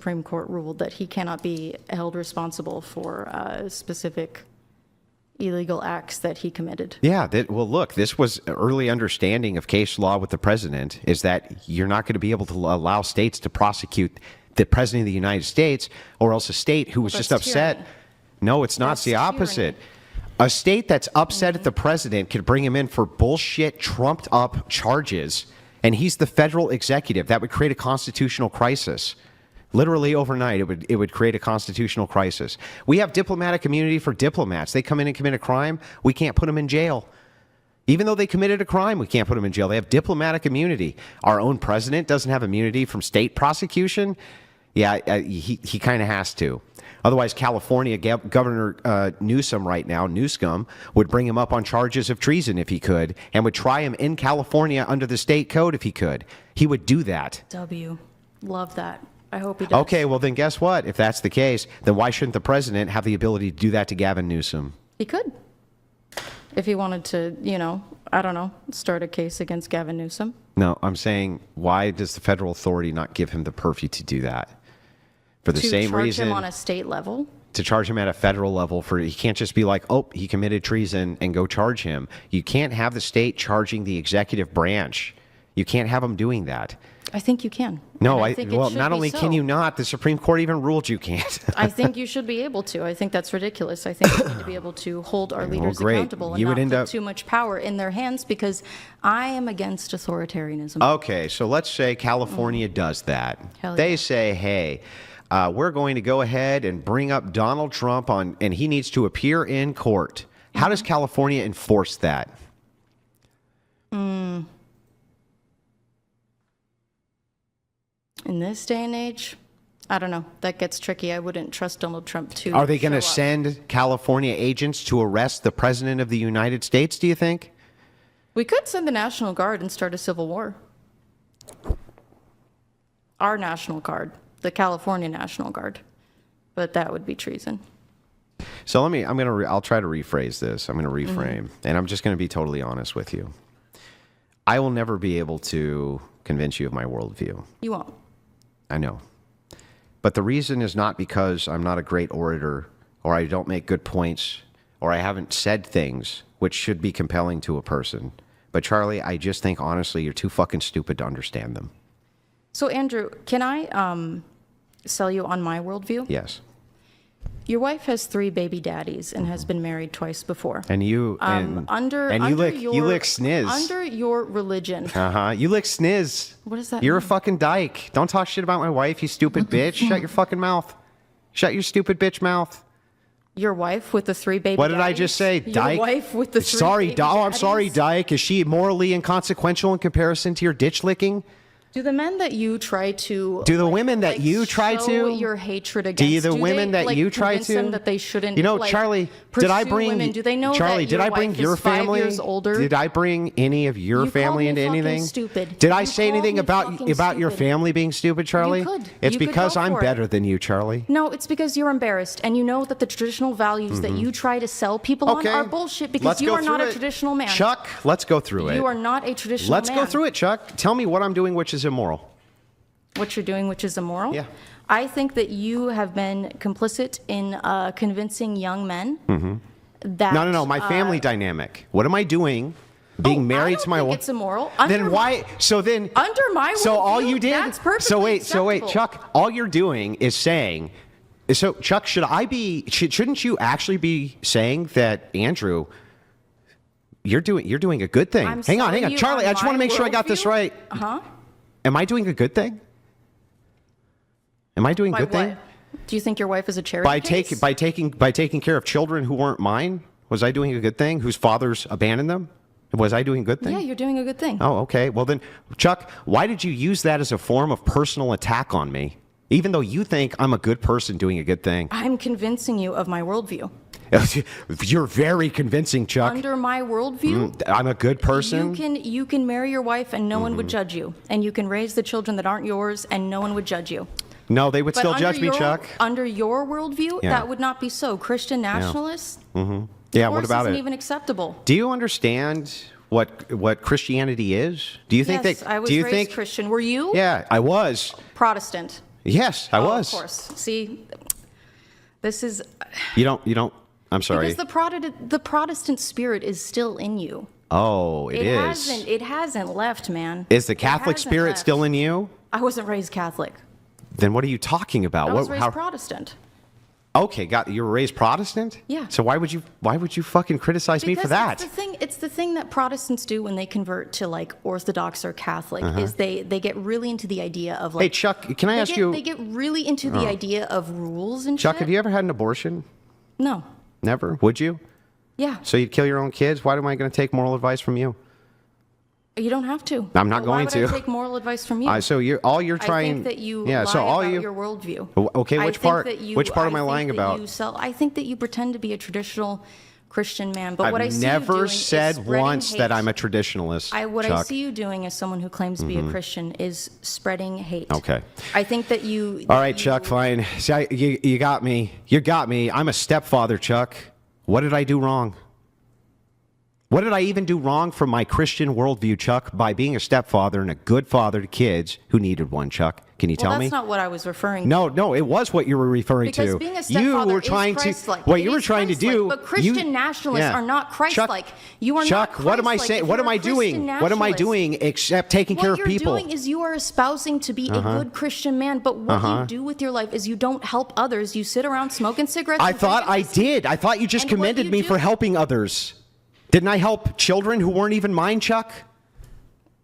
Supreme Court ruled that he cannot be held responsible for specific illegal acts that he committed. Yeah. Well, look, this was early understanding of case law with the president, is that you're not going to be able to allow states to prosecute the president of the United States, or else a state who was just upset. Tyranny. No, it's not. It's the opposite. Tyranny. A state that's upset at the president could bring him in for bullshit, trumped up charges, and he's the federal executive. That would create a constitutional crisis. Literally overnight, it would create a constitutional crisis. We have diplomatic immunity for diplomats. They come in and commit a crime, we can't put them in jail. Even though they committed a crime, we can't put them in jail. They have diplomatic immunity. Our own president doesn't have immunity from state prosecution. Yeah, he kind of has to. Otherwise, California Governor Newsom right now, Newscomb, would bring him up on charges of treason if he could, and would try him in California under the state code if he could. He would do that. Love that. I hope he does. Okay, well then guess what? If that's the case, then why shouldn't the president have the ability to do that to Gavin Newsom? He could. If he wanted to, I don't know, start a case against Gavin Newsom. No, I'm saying, why does the federal authority not give him the purview to do that? For the same reason. To charge him on a state level? To charge him at a federal level. He can't just be like, oh, he committed treason and go charge him. You can't have the state charging the executive branch. You can't have them doing that. I think you can. No, well, not only can you not, the Supreme Court even ruled you can't. I think you should be able to. I think that's ridiculous. I think we need to be able to hold our leaders accountable and not put too much power in their hands, because I am against authoritarianism. Okay, so let's say California does that. They say, hey, we're going to go ahead and bring up Donald Trump and he needs to appear in court. How does California enforce that? In this day and age, I don't know. That gets tricky. I wouldn't trust Donald Trump to. Are they going to send California agents to arrest the president of the United States, do you think? We could send the National Guard and start a civil war. Our National Guard, the California National Guard. But that would be treason. So I'll try to rephrase this. I'm going to reframe, and I'm just going to be totally honest with you. I will never be able to convince you of my worldview. You won't. I know. But the reason is not because I'm not a great orator, or I don't make good points, or I haven't said things which should be compelling to a person. But Charlie, I just think, honestly, you're too fucking stupid to understand them. So, Andrew, can I sell you on my worldview? Yes. Your wife has 3 baby daddies and has been married twice before. And you you lick sniz. Under your religion. You lick sniz. What does that You're mean? a fucking dyke. Don't talk shit about my wife, you stupid bitch. Shut your fucking mouth. Shut your stupid bitch mouth. Your wife with the 3 baby What did daddies? I just say? Your Dyke? wife with the 3 baby daddies? I'm sorry, dyke. Is she morally inconsequential in comparison to your ditch licking? Do the men that you try to... Do the women that you try to... show your hatred against... Do the women that you try to... them that they shouldn't... Charlie, did I bring... women? Do they know Charlie, that did your I bring wife your is 5 family... years older? Did I bring any of your family into anything? Stupid. Did I say anything about your family being stupid, Charlie? You could. It's You could because go I'm for it. better than you, Charlie. No, it's because you're embarrassed, and you know that the traditional values that you try to sell people on are bullshit, because you are not a traditional man. Chuck, let's go through it. You are not a traditional man. Let's go through it, Chuck. Tell me what I'm doing which is immoral. What you're doing which is immoral? Yeah. I think that you have been complicit in convincing young men that... No, my family dynamic. What am I doing? Being married to my wife. It's immoral. Then why? So then under my so all you did. That's perfectly so wait, acceptable. Chuck. All you're doing is saying. So Chuck, shouldn't you actually be saying that, Andrew? You're doing a good thing. Hang on, Charlie. I just want to make sure I got this right. Am I doing a good thing? Am I doing a good thing? Do you think your wife is a charity case? By taking care of children who weren't mine? Was I doing a good thing? Whose fathers abandoned them? Was I doing a good thing? Yeah, you're doing a good thing. Oh, okay. Well then, Chuck, why did you use that as a form of personal attack on me? Even though you think I'm a good person doing a good thing. I'm convincing you of my worldview. You're very convincing, Chuck. Under my worldview, I'm a good person. You can marry your wife and no one would judge you, and you can raise the children that aren't yours and no one would judge you. No, they would still judge me, Chuck. Under your worldview, that would not be so. Christian nationalists, yeah. What about isn't it? Even acceptable. Do you understand what Christianity is? Do you think yes, that? I was raised Christian. Were you? Yeah, I was. Protestant. Yes, I was. Of course. See, this is... You don't, I'm sorry. Because the Protestant spirit is still in you. Oh, it is. It hasn't left, man. Is the Catholic spirit still in you? I wasn't raised Catholic. Then what are you talking about? I was raised Protestant. Okay, you were raised Protestant? Yeah. So why would you fucking criticize me for that? It's the thing that Protestants do when they convert to like Orthodox or Catholic is they get really into the idea of like... Hey, Chuck, can I ask you... They get really into the idea of rules and Chuck, shit. have you ever had an abortion? No. Never? Would you? Yeah. So you'd kill your own kids? Why am I going to take moral advice from you? You don't have to. I'm not going to. Why would I take moral advice from you? So you're trying... I think that you lie about your worldview. Okay, which part am I lying about? I think that you pretend to be a traditional Christian man, but what I see I've you doing never said once hate. that I'm a traditionalist, What Chuck. I see you doing as someone who claims to be a Christian is spreading hate. Okay. I think that you... All right, Chuck, fine. See, you got me. You got me. I'm a stepfather, Chuck. What did I do wrong? What did I even do wrong from my Christian worldview, Chuck, by being a stepfather and a good father to kids who needed one, Chuck? Can you tell me? That's not what I was referring to. No, it was what you were referring to. Because being a stepfather is Christ-like. What you were trying to do... But Christian nationalists are not Christ-like. You are not Christ-like. What am I saying? What am I doing? What am I doing except taking care of people? What you're doing is you are espousing to be a good Christian man, but what you do with your life is you don't help others. You sit around smoking cigarettes. I thought I did. I thought you just commended me for helping others. Didn't I help children who weren't even mine, Chuck?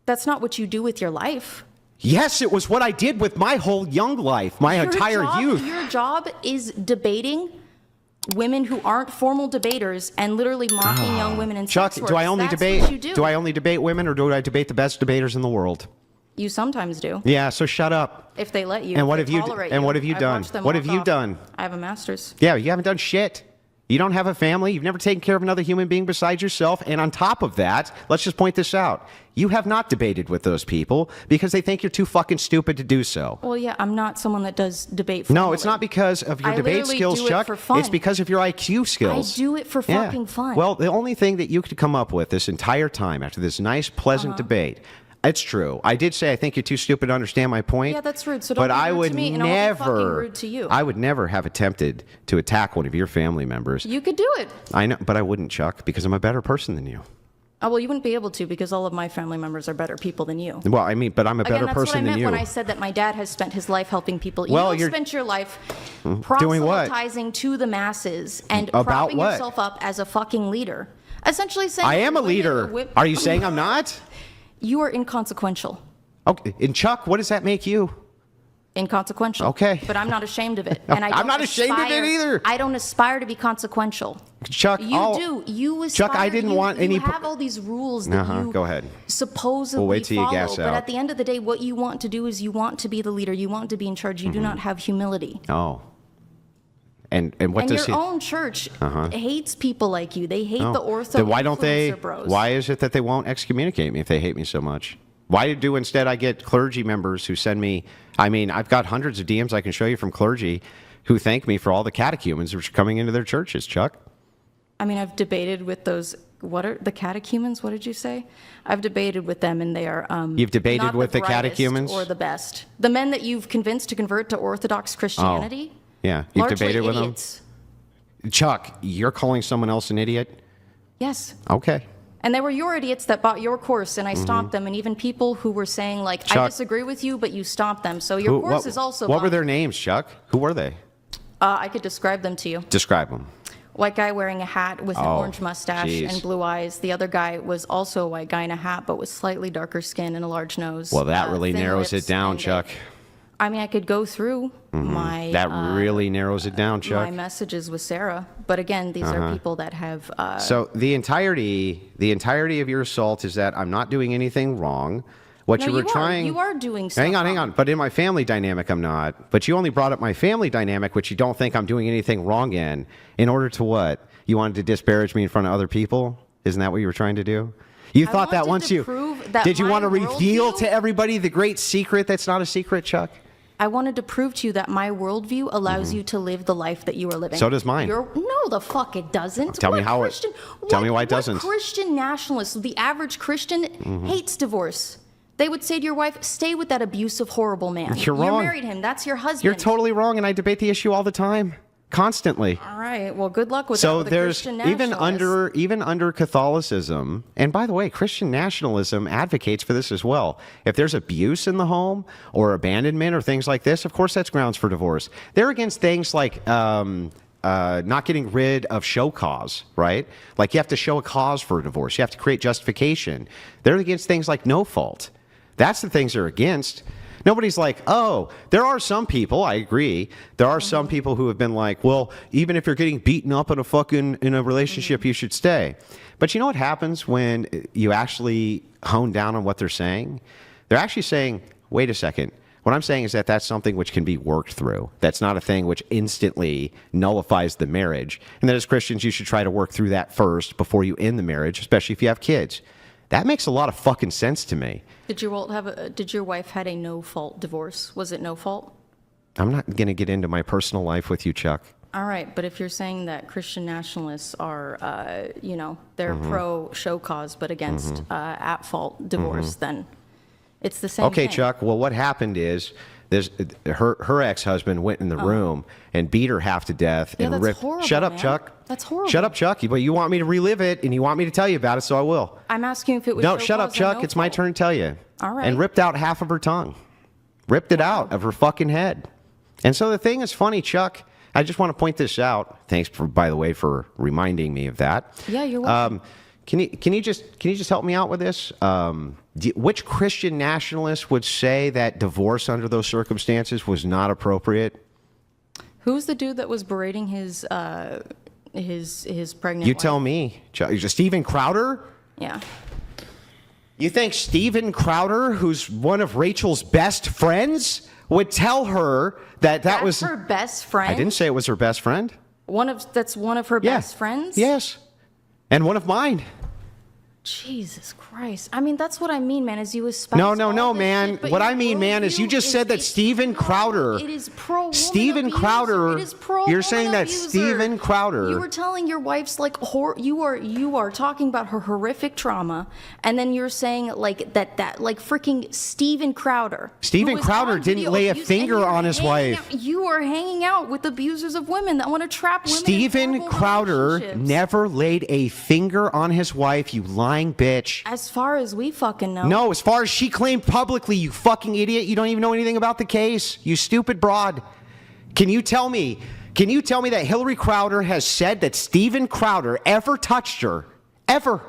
That's not what you do with your life. Yes, it was what I did with my whole young life, my entire youth. Your job is debating women who aren't formal debaters and literally mocking young women in Chuck, sex work. do I only debate? What you do. Do I only debate women, or do I debate the best debaters in the world? You sometimes do. Yeah, so shut up. If they let you. And what have you? And what have you done? What have you done? I have a master's. Yeah, you haven't done shit. You don't have a family. You've never taken care of another human being besides yourself. And on top of that, let's just point this out. You have not debated with those people because they think you're too fucking stupid to do so. Well, yeah, I'm not someone that does debate formally. No, it's not because of your debate skills, Chuck. It's because of your IQ skills. I do it for fucking fun. Well, the only thing that you could come up with this entire time after this nice, pleasant debate... It's true. I did say I think you're too stupid to understand my point. Yeah, that's rude. So don't be rude to me, and I'll be fucking rude to you. I would never have attempted to attack one of your family members. You could do it. I know, but I wouldn't, Chuck, because I'm a better person than you. Oh, well, you wouldn't be able to because all of my family members are better people than you. Well, I mean, but I'm a better person than you. That's what I meant when I said that my dad has spent his life helping people. Well, you've spent your life doing what? proselytizing to the masses and propping yourself up as a fucking leader. Essentially saying... I am a leader. Are you saying I'm not? You are inconsequential. Okay, and Chuck, what does that make you? Inconsequential. Okay. But I'm not ashamed of it. And I'm not ashamed of it either. I don't aspire to be consequential. Chuck, you do. You aspire. Chuck, I didn't want any. You have all these rules that you go ahead. supposedly we'll wait till follow. You gas but out. at the end of the day, what you want to do is you want to be the leader. You want to be in charge. You do not have humility. Oh. And what does your own church hates people like you. They hate the ortho. Then why don't they? Bros. Why is it that they won't excommunicate me if they hate me so much? Why do instead I get clergy members who send me? I mean, I've got hundreds of DMs I can show you from clergy who thank me for all the catechumens which are coming into their churches. Chuck. I mean, I've debated with those. What are the catechumens? What did you say? I've debated with them, and they are. You've debated not with the catechumens or the best. The men that you've convinced to convert to Orthodox Christianity. Oh. Yeah, you've debated with idiots. them. Chuck, you're calling someone else an idiot? Yes. Okay. And they were your idiots that bought your course, and I stopped them. And even people who were saying, like, Chuck, I disagree with you, but you stopped them. So your course is also What were their names, Chuck? Who were they? I could describe them to you. Describe them. White guy wearing a hat with an orange mustache and blue eyes. The other guy was also a white guy in a hat, but with slightly darker skin and a large nose. Well, that really narrows it down, Chuck. I mean, I could go through my... That really narrows it down, Chuck. My messages with Sarah. But again, these are people that have... So the entirety of your assault is that I'm not doing anything wrong. What you were trying... You are doing something. Hang on. But in my family dynamic, I'm not. But you only brought up my family dynamic, which you don't think I'm doing anything wrong in order to what? You wanted to disparage me in front of other people? Isn't that what you were trying to do? You thought that once you... Did you want to reveal to everybody the great secret that's not a secret, Chuck? I wanted to prove to you that my worldview allows you to live the life that you are living. So does mine. No, the fuck it doesn't. Tell me how it... Tell me why it doesn't. Christian nationalist, the average Christian, hates divorce. They would say to your wife, stay with that abusive, horrible man. You're wrong. You married him. That's your husband. You're totally wrong, and I debate the issue all the time, constantly. All right. Well, good luck with that. So with there's Christian even under Catholicism, and by the way, Christian nationalism advocates for this as well. If there's abuse in the home or abandonment or things like this, of course that's grounds for divorce. They're against things like not getting rid of show cause, right? Like you have to show a cause for a divorce. You have to create justification. They're against things like no fault. That's the things they're against. Nobody's like, oh, there are some people, I agree. There are some people who have been like, well, even if you're getting beaten up in a relationship, you should stay. But you know what happens when you actually hone down on what they're saying? They're actually saying, wait a second. What I'm saying is that that's something which can be worked through. That's not a thing which instantly nullifies the marriage. And that as Christians, you should try to work through that first before you end the marriage, especially if you have kids. That makes a lot of fucking sense to me. Did your wife had a no-fault divorce? Was it no fault? I'm not going to get into my personal life with you, Chuck. All right, but if you're saying that Christian nationalists are, they're pro-show cause but against at-fault divorce, then it's the same thing. Chuck. Well, what happened is her ex-husband went in the room and beat her half to death and ripped. Horrible, Shut up, man. Chuck. That's horrible. Shut up, Chuck. But you want me to relive it and you want me to tell you about it, so I will. I'm asking if it was. No, shut up, Chuck. It's my turn to tell you. All right. And ripped out half of her tongue. Ripped it out of her fucking head. And so the thing is funny, Chuck. I just want to point this out. Thanks, by the way, for reminding me of that. Yeah, you're welcome. Can you just help me out with this? Which Christian nationalist would say that divorce under those circumstances was not appropriate? Who's the dude that was berating his pregnant You wife? tell me. Steven Crowder? Yeah. You think Steven Crowder, who's one of Rachel's best friends, would tell her that was her best friend? I didn't say it was her best friend. That's one of her best friends? Yes. And one of mine. Jesus Christ. I mean, that's what I mean, man, is you espouse No, man. What I mean, man, is you just said that Steven Crowder. It is pro-woman Steven abuser. Crowder. It is pro-woman You're saying that abuser. Steven Crowder. You were telling your wife's like you are talking about her horrific trauma, and then you're saying like that like freaking Steven Crowder. Steven Crowder didn't lay a finger on his wife. You are hanging out with abusers of women that want to trap women. Steven Crowder never laid a finger on his wife, you lying bitch. As far as we fucking know. No, as far as she claimed publicly, you fucking idiot. You don't even know anything about the case. You stupid broad. Can you tell me that Hillary Crowder has said that Steven Crowder ever touched her? Ever?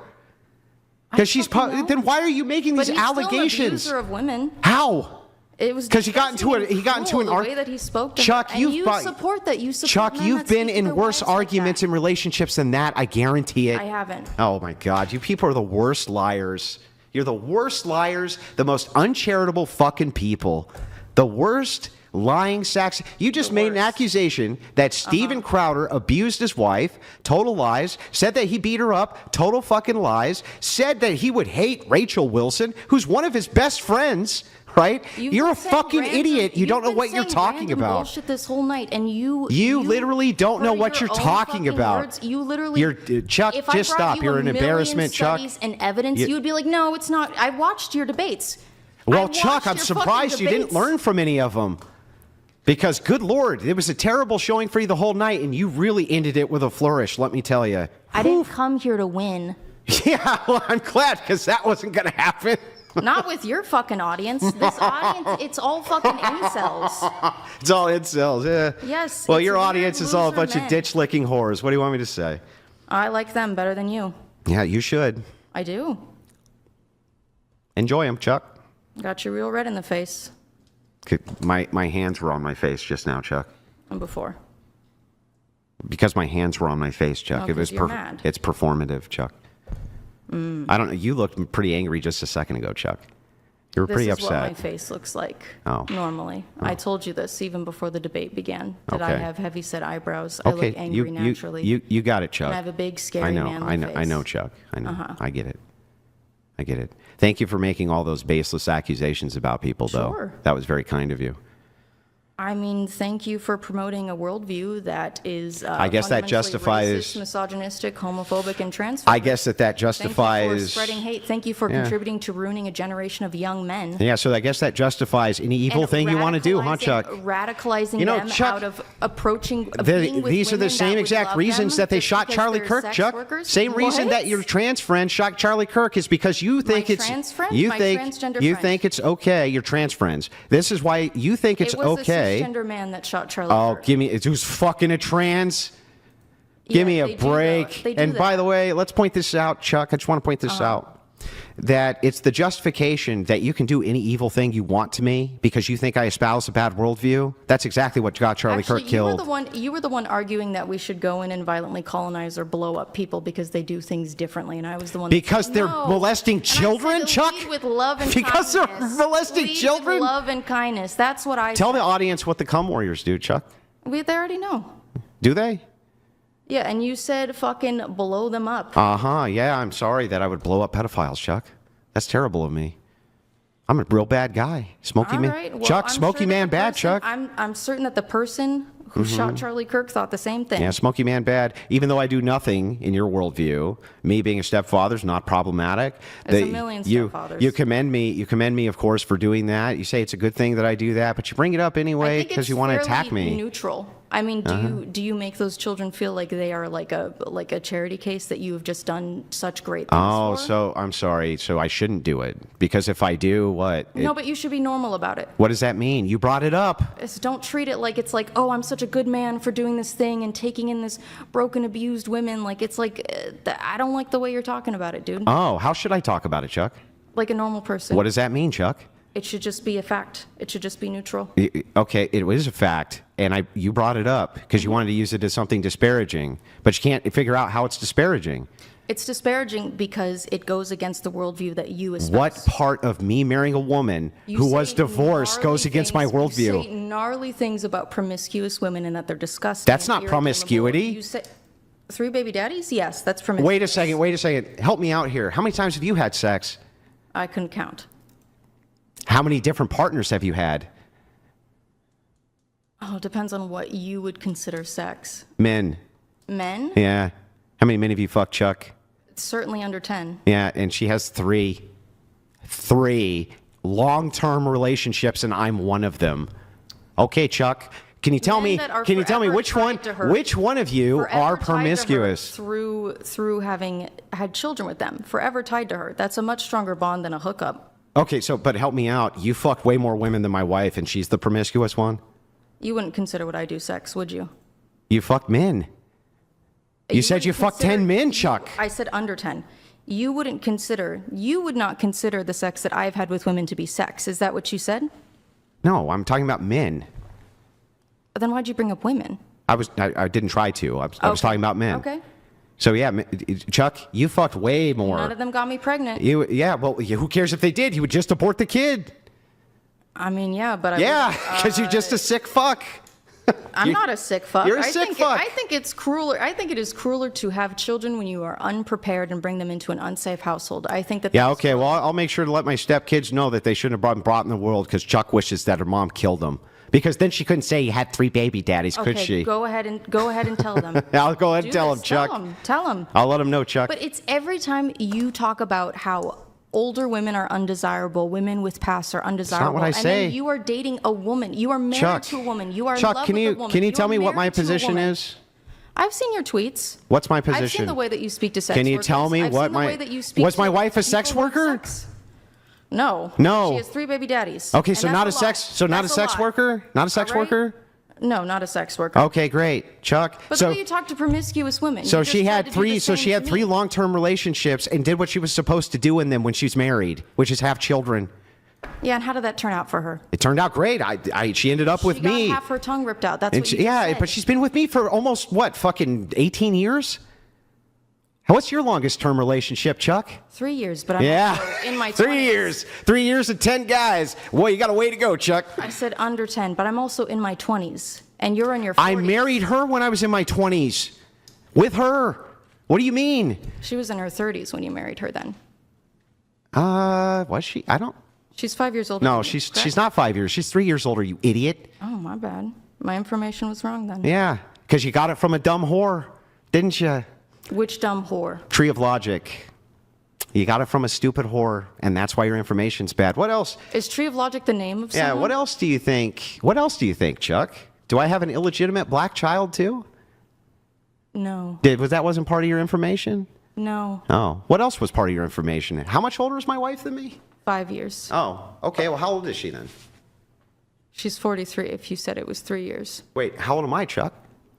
Because then why are you making these allegations? Still an abuser of women. How? It was because he got into an the way that he spoke to Chuck, her. And you support that. You support Chuck, men you've that been speak to their in worse wives like arguments that. in relationships than that. I guarantee it. I haven't. Oh my God, you people are the worst liars. You're the worst liars, the most uncharitable fucking people, the worst lying sacks. You just made an accusation that Steven Crowder abused his wife. Total lies. Said that he beat her up. Total fucking lies. Said that he would hate Rachel Wilson, who's one of his best friends. Right? You're a fucking idiot. You don't know what you're talking about. Bullshit this whole night, and you literally don't know what you're talking about. Words, you literally. Chuck, just stop. You're an embarrassment, Chuck. And evidence, you would be like, no, it's not. I watched your debates. Well, Chuck, I'm surprised you didn't learn from any of them. Because, good Lord, it was a terrible showing for you the whole night, and you really ended it with a flourish, let me tell you. I didn't come here to win. Yeah, well, I'm glad, because that wasn't going to happen. Not with your fucking audience. This audience, it's all fucking incels. It's all incels, yeah. Yes. Well, your audience is all a bunch of ditch-licking whores. What do you want me to say? I like them better than you. Yeah, you should. I do. Enjoy them, Chuck. Got you real red in the face. My hands were on my face just now, Chuck. And before. Because my hands were on my face, Chuck. It's performative, Chuck. I don't know. You looked pretty angry just a second ago, Chuck. You were pretty upset. This is what my face looks like normally. I told you this even before the debate began. That I have heavy-set eyebrows. I look angry naturally. You got it, Chuck. And I have a big, scary manly face. I know, Chuck. I know. I get it. Thank you for making all those baseless accusations about people, though. Sure. That was very kind of you. I mean, thank you for promoting a worldview that is I guess that justifies racist, misogynistic, homophobic, and transphobic. I guess that justifies Thank you for spreading hate. Thank you for contributing to ruining a generation of young men. Yeah, so I guess that justifies any evil thing you want to do, huh, Chuck? Radicalizing them Chuck, out of approaching. Being with these are the same exact reasons that they shot Charlie Kirk, Chuck. Workers? Same reason that your trans friend shot Charlie Kirk is because you think you think it's okay. Your trans friends. This is why you think it's okay. It was a cisgender man that shot Charlie Kirk. It was fucking a trans. Give me a break. And by the way, let's point this out, Chuck. I just want to point this out. That it's the justification that you can do any evil thing you want to me because you think I espouse a bad worldview. That's exactly what got Charlie Kirk killed. You were the one arguing that we should go in and violently colonize or blow up people because they do things differently, and I was the one. Because they're molesting children, Chuck. Lead with love and because kindness. They're molesting children. With love and kindness. That's what I. Tell the audience what the cum warriors do, Chuck. They already know. Do they? Yeah, and you said fucking blow them up. Yeah, I'm sorry that I would blow up pedophiles, Chuck. That's terrible of me. I'm a real bad guy. Smoky man. Right. Well, Chuck, Smoky man bad, Chuck. I'm certain that the person who shot Charlie Kirk thought the same thing. Yeah, Smoky man bad. Even though I do nothing in your worldview, me being a stepfather is not problematic. There's a million stepfathers. You commend me, of course, for doing that. You say it's a good thing that I do that, but you bring it up anyway because you want to attack me. Neutral. I mean, do you make those children feel like they are like a charity case that you have just done such great things for? So I'm sorry. So I shouldn't do it because if I do, what? No, but you should be normal about it. What does that mean? You brought it up. Don't treat it like it's like, oh, I'm such a good man for doing this thing and taking in this broken, abused women. Like it's like I don't like the way you're talking about it, dude. Oh, how should I talk about it, Chuck? Like a normal person. What does that mean, Chuck? It should just be a fact. It should just be neutral. Okay, it is a fact, and you brought it up because you wanted to use it as something disparaging, but you can't figure out how it's disparaging. It's disparaging because it goes against the worldview that you espouse. What part of me marrying a woman who was divorced goes against my worldview? You say gnarly things about promiscuous women and that they're disgusting. That's not promiscuity. You say 3 baby daddies? Yes, that's promiscuity. Wait a second. Help me out here. How many times have you had sex? I couldn't count. How many different partners have you had? Oh, it depends on what you would consider sex. Men. Men? Yeah. How many men have you fucked, Chuck? It's certainly under 10. Yeah, and she has 3. 3 long-term relationships, and I'm one of them. Okay, Chuck. Can you tell me which one of you are promiscuous? Through having had children with them, forever tied to her. That's a much stronger bond than a hookup. Okay, but help me out. You fucked way more women than my wife, and she's the promiscuous one? You wouldn't consider what I do sex, would you? You fucked men. You said you fucked 10 men, Chuck. I said under 10. You would not consider the sex that I've had with women to be sex. Is that what you said? No, I'm talking about men. Then why'd you bring up women? I didn't try to. I was talking about men. Okay. So yeah, Chuck, you fucked way more. None of them got me pregnant. Well, who cares if they did? You would just abort the kid. I mean, yeah, but because you're just a sick fuck. I'm not a sick fuck. You're a sick fuck. I think it's crueler. I think it is crueler to have children when you are unprepared and bring them into an unsafe household. I think that. Yeah. Okay. Well, I'll make sure to let my stepkids know that they shouldn't have been brought in the world because Chuck wishes that her mom killed them. Because then she couldn't say he had 3 baby daddies, could she? Go ahead and tell them. I'll go ahead and tell them, Chuck. Tell them. I'll let them know, Chuck. But it's every time you talk about how older women are undesirable, women with past are undesirable. That's not what I say. And then you are dating a woman. You are married to a woman. You are in love with a woman. Can you tell me what my position is? I've seen your tweets. What's my position? I've seen the way that you speak to sex workers. Can you tell me what my... Was my wife a sex worker? No. No. She has 3 baby daddies. Okay, so not a sex worker? Not a sex worker? No, not a sex worker. Okay, great. Chuck. But the way you talk to promiscuous women. So she had 3 long-term relationships and did what she was supposed to do in them when she's married, which is have children. Yeah, and how did that turn out for her? It turned out great. She ended up with me. She got half her tongue ripped out. That's what you said. But she's been with me for almost fucking 18 years? What's your longest term relationship, Chuck? 3 years, but I'm also in my 20s. 3 years. 3 years and 10 guys. Boy, you got a way to go, Chuck. I said under 10, but I'm also in my 20s, and you're in your 40s. I married her when I was in my 20s. With her. What do you mean? She was in her 30s when you married her then. Was she? She's 5 years older. No, she's not 5 years. She's 3 years older, you idiot. Oh, my bad. My information was wrong then. Yeah, because you got it from a dumb whore, didn't you? Which dumb whore? Tree of Logic. You got it from a stupid whore, and that's why your information's bad. What else? Is Tree of Logic the name of someone? Yeah, what else do you think? What else do you think, Chuck? Do I have an illegitimate black child, too? No. That wasn't part of your information? No. Oh. What else was part of your information? How much older is my wife than me? 5 years. Oh, okay. Well, how old is she then? She's 43 if you said it was 3 years. Wait, how old am I, Chuck?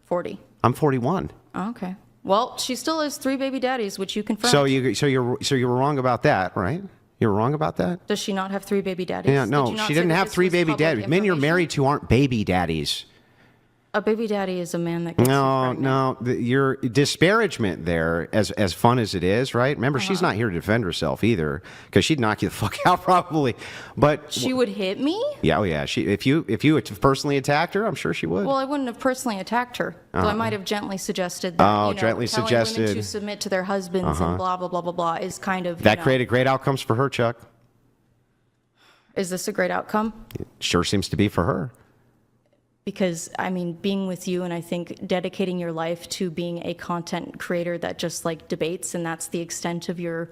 40. I'm 41. Oh, okay. Well, she still has 3 baby daddies, which you confirmed. So you were wrong about that, right? You were wrong about that? Does she not have 3 baby daddies? Yeah, no, she didn't have 3 baby daddies. Men you're married to aren't baby daddies. A baby daddy is a man that gets you pregnant. No, your disparagement there, as fun as it is, right? Remember, she's not here to defend herself either, because she'd knock you the fuck out probably. But she would hit me? Yeah, oh yeah. If you personally attacked her, I'm sure she would. Well, I wouldn't have personally attacked her. So I might have gently suggested that. Gently telling suggested women to submit to their husbands and blah blah blah blah blah is kind of that created great outcomes for her, Chuck. Is this a great outcome? It sure seems to be for her. Because, I mean, being with you and I think dedicating your life to being a content creator that just like debates and that's the extent of your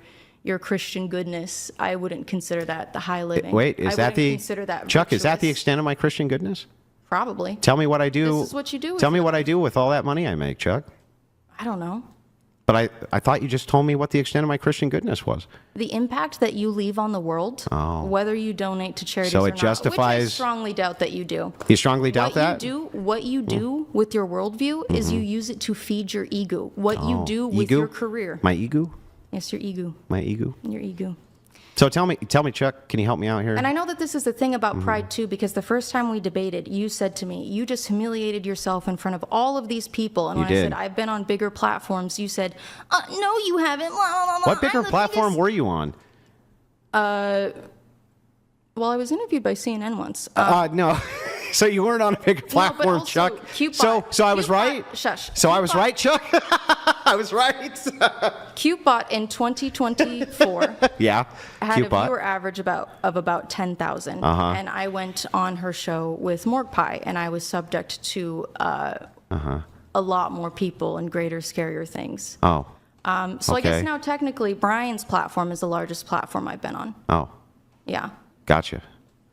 Christian goodness, I wouldn't consider that the high living. Wait, is that the consider that Chuck? virtuous. Is that the extent of my Christian goodness? Probably. Tell me what I do. This is what you do. Tell me what I do with all that money I make, Chuck. I don't know. But I thought you just told me what the extent of my Christian goodness was. The impact that you leave on the world, whether you donate to charities or not, justifies. Which I strongly doubt that you do. You strongly doubt that? What you do with your worldview is you use it to feed your ego. What you do with your career. My ego? Yes, your ego. My ego? Your ego. So tell me, Chuck, can you help me out here? And I know that this is the thing about pride, too, because the first time we debated, you said to me, you just humiliated yourself in front of all of these people. And when I said, I've been on bigger platforms, you said, no, you haven't. What bigger platform were you on? Well, I was interviewed by CNN once. No. So you weren't on a bigger platform, Chuck. So I was right? Shush. So I was right, Chuck? I was right. CuteBot in 2024 yeah, had a viewer average of about 10,000. And I went on her show with Morgpie, and I was subject to a lot more people and greater, scarier things. Oh. So I guess now technically Brian's platform is the largest platform I've been on. Oh. Yeah. Gotcha.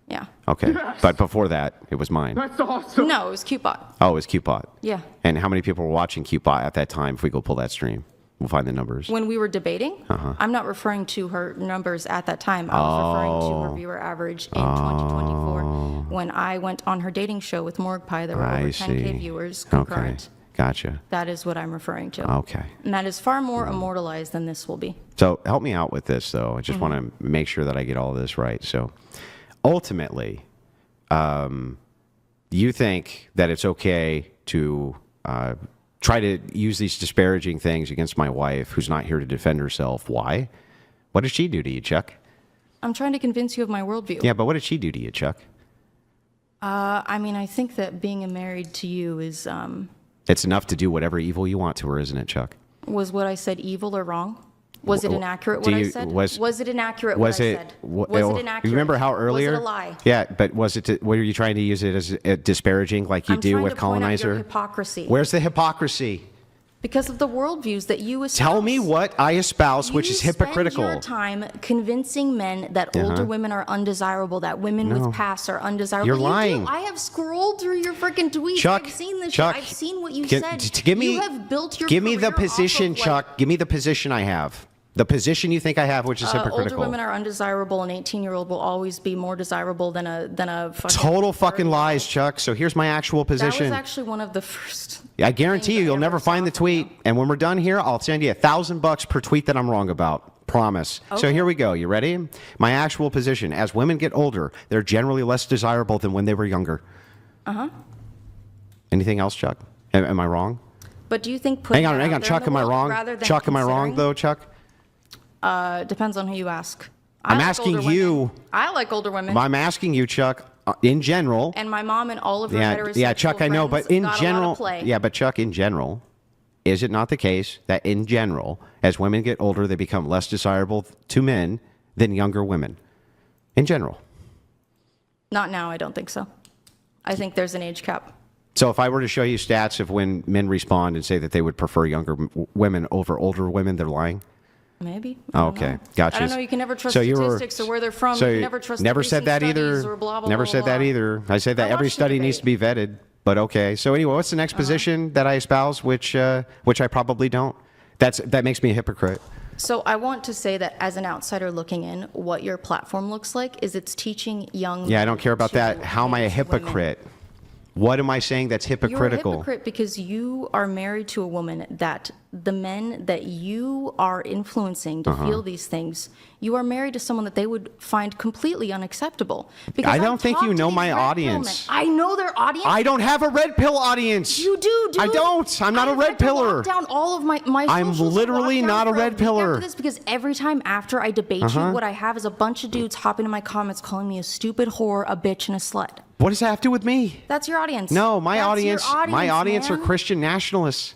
Yeah. Okay. Yes. But before that, it was mine. That's awesome. No, it was CuteBot. Oh, it was CuteBot. Yeah. And how many people were watching CuteBot at that time? If we go pull that stream, we'll find the numbers. When we were debating, I'm not referring to her numbers at that time. I was referring to her viewer average in 2024 when I went on her dating show with Morgpie. There were over 10K viewers concurrent. Okay. Gotcha. That is what I'm referring to. Okay. And that is far more immortalized than this will be. So help me out with this, though. I just want to make sure that I get all of this right. So ultimately, you think that it's okay to try to use these disparaging things against my wife who's not here to defend herself. Why? What did she do to you, Chuck? I'm trying to convince you of my worldview. Yeah, but what did she do to you, Chuck? I mean, I think that being married to you is... It's enough to do whatever evil you want to her, isn't it, Chuck? Was what I said evil or wrong? Was it inaccurate what I said? Was it inaccurate what I said? Was it inaccurate? Remember how earlier? Was it a lie? Yeah, but was it? What are you trying to use it as disparaging, like you do with colonizer? Point out your hypocrisy. Where's the hypocrisy? Because of the worldviews that you espouse. Tell me what I espouse, which is hypocritical. You spend your time convincing men that older women are undesirable, that women with past are undesirable. You're lying. I have scrolled through your freaking tweets. Chuck, I've seen this Chuck, shit. I've seen what you said. You have built your Give me the career position, off of, Chuck. Give me the position I have. The position you think I have, which is hypocritical. Older women are undesirable. An 18-year-old will always be more desirable than a fucking... Total fucking lies, Chuck. So here's my actual position. That was actually one of the first... I guarantee you'll never find the tweet. And when we're done here, I'll send you $1,000 per tweet that I'm wrong about. Promise. Okay. So here we go. You ready? My actual position. As women get older, they're generally less desirable than when they were younger. Anything else, Chuck? Am I wrong? But do you think... Hang on. Chuck, am I wrong? Chuck, am I wrong, though, Chuck? Depends on who you ask. I'm asking you. I like older women. I'm asking you, Chuck, in general. And my mom and all of her heterosexual Chuck, I know, but in general, but Chuck, in general, is it not the case that in general, as women get older, they become less desirable to men than younger women? in general? Not now, I don't think so. I think there's an age cap. So if I were to show you stats of when men respond and say that they would prefer younger women over older women, they're lying? Maybe. Oh, okay. Gotcha. I don't know. You can never trust So you were- statistics or where they're from. So you can never trust never the said recent that studies either. or blah, blah, Never blah, said blah, that blah. either. I said that I every watched the study needs to be vetted. But okay. So anyway, what's the next position that I espouse, which I probably don't? That makes me a hypocrite. So I want to say that as an outsider looking in, what your platform looks like is it's teaching young. Yeah, I don't care about to that. How am I a hate women. hypocrite? What am I saying that's hypocritical? You're a hypocrite because you are married to a woman that the men that you are influencing to feel these things, you are married to someone that they would find completely unacceptable. Because I don't think talk you to know these my red pill audience. men. I know their audience. I don't have a red pill audience. You do, dude. I don't. I'm not a I've red had to pillar. lock down all of my I'm socials are literally locked down not a for red week pillar. after this because every time after I debate you, what I have is a bunch of dudes hop into my comments calling me a stupid whore, a bitch, and a slut. What does that have to do with me? That's your audience. No, my That's your audience are man. Christian nationalists.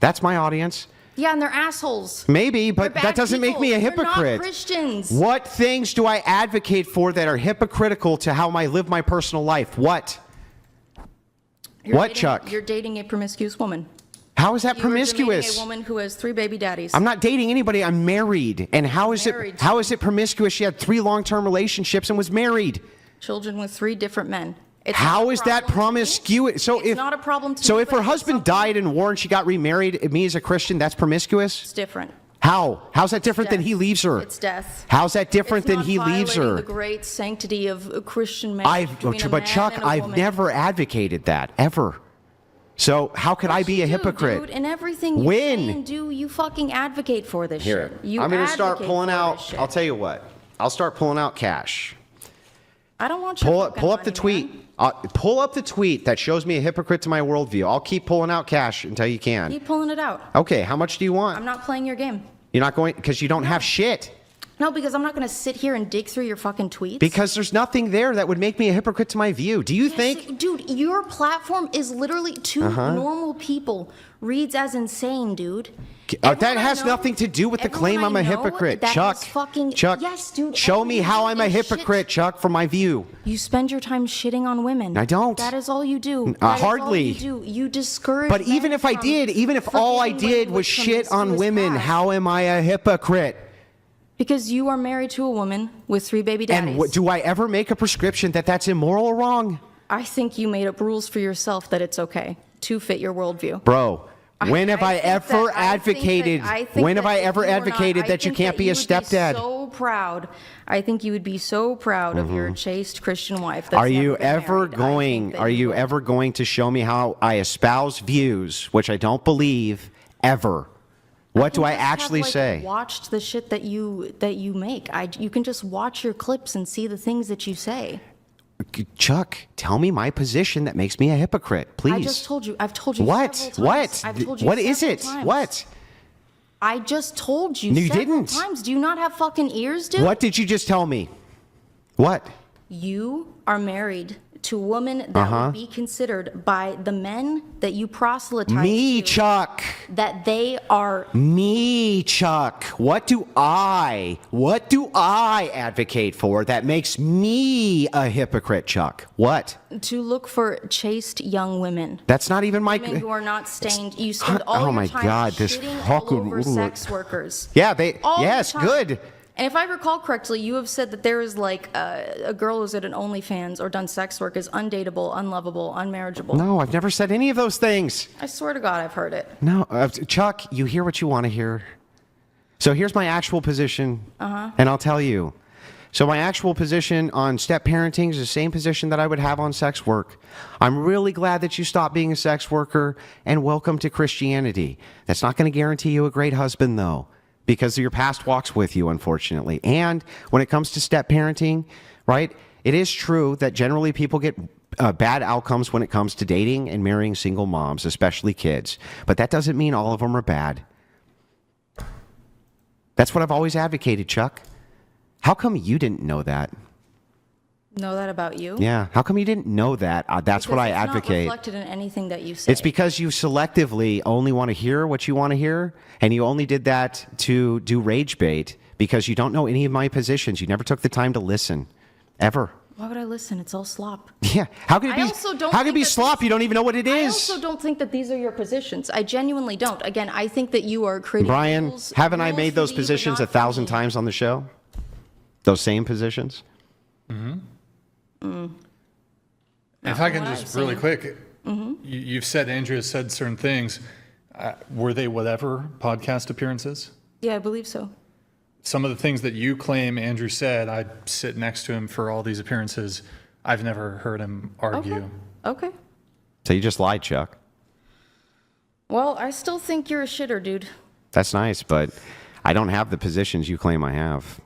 That's my audience. Yeah, and they're assholes. Maybe, They're but bad that doesn't make people. me a They're hypocrite. not Christians. What things do I advocate for that are hypocritical to how I live my personal life? What? What, Chuck? You're dating a promiscuous woman. How is that You are dating promiscuous? a woman who has 3 baby daddies. I'm not dating anybody. I'm married. And how is Married. it promiscuous? She had 3 long-term relationships and was married. Children with 3 different men. It's How not a is that problem to me. promiscuous? So It's if not a problem to so me, if but her it's husband something- died in war and she got remarried, me as a Christian, that's promiscuous? It's different. How? How's that different than Death. he leaves her? It's death. How's that different It's than not he leaves violating her? the great sanctity of a Christian marriage between a But man Chuck, and a I've woman. never advocated that ever. So how could I be a You do, hypocrite? Dude, and everything you When? say and do, you fucking advocate for this Here, shit. You I'm going to start advocate pulling for out. this shit. I'll tell you what. I'll start pulling out cash. I don't want your Pull fucking up the money, tweet. man. Pull up the tweet that shows me a hypocrite to my worldview. I'll keep pulling out cash until you can. Keep pulling it out. Okay, how much do you want? I'm not playing your game. You're not going because you don't have shit. No, because I'm not going to sit here and dig through your fucking tweets. Because there's nothing there that would make me a hypocrite to my view. Do you think? Dude, your platform is literally to Uh-huh. normal people reads as insane, dude. That Everyone I has know- nothing to do with the claim everyone I'm I a know hypocrite. that Chuck, has fucking, Chuck, yes, dude, show me everyone how I'm a is shit. hypocrite, Chuck, from my view. You spend your time shitting on women. I don't. That is all you do. That is all hardly. you do. You discourage. But even men if I from did, even if all I forgiving did women was with shit on promiscuous women, past. how am I a hypocrite? Because you are married to a woman with 3 baby daddies. And do I ever make a prescription that that's immoral or wrong? I think you made up rules for yourself that it's okay to fit your worldview. Bro, when have I think ever that- I think that- advocated, I think when have that I if ever you were not- advocated I that you think can't be a you would stepdad? So proud. I think you would be so proud of your chaste Christian wife. That's Are you never been ever married. I going, think that are you would. ever going to show me how I espouse views, which I don't believe, ever? What do I You just have, actually like, say? Watched the shit that you make. You can just watch your clips and see the things that you say. Chuck, tell me my position that makes me a hypocrite, please. I just told you. I've told you. What? several times. What? I've told you What is several it? times. What? I just told you. No, you several didn't. Times. Do you not have fucking ears, dude? What did you just tell me? What? You are married to a woman that would be considered by the men that you proselytize Me, to, Chuck. that they are Me, Chuck. What do I advocate for that makes me a hypocrite, Chuck? What? to look for chaste young women. That's not even my. Women who are not stained. You spend Oh all your my time God, this shitting fucking- all over sex workers. Yeah, they. All the Yes, time. good. And if I recall correctly, you have said that there is like a girl who's at an OnlyFans or done sex work is undateable, unlovable, unmarriageable. No, I've never said any of those things. I swear to God, I've heard it. No, Chuck, you hear what you want to hear. So here's my actual position, and I'll tell you. So my actual position on step parenting is the same position that I would have on sex work. I'm really glad that you stopped being a sex worker, and welcome to Christianity. That's not going to guarantee you a great husband, though, because your past walks with you, unfortunately. And when it comes to step parenting, right, it is true that generally people get bad outcomes when it comes to dating and marrying single moms, especially kids. But that doesn't mean all of them are bad. That's what I've always advocated, Chuck. How come you didn't know that? Know that about you? Yeah, how come you didn't know that? That's what Because I it's advocate. not reflected in anything that you say. It's because you selectively only want to hear what you want to hear, and you only did that to do rage bait because you don't know any of my positions. You never took the time to listen. ever. Why would I listen? It's all slop. Yeah. How can it I be? also don't How can it think be that slop? You don't even know what it I is. also don't think that these are your positions. I genuinely don't. Again, I think that you are creating Brian, rules, haven't I rules made for those you, but positions not for 1,000 me. times on the show? Those same positions? If I from can what just I've really seen. quick, you've said, Andrea said certain things. Were they whatever podcast appearances? Yeah, I believe so. Some of the things that you claim Andrew said, I sit next to him for all these appearances. I've never heard him argue. Okay. So you just lied, Chuck. Well, I still think you're a shitter, dude. That's nice, but I don't have the positions you claim I have.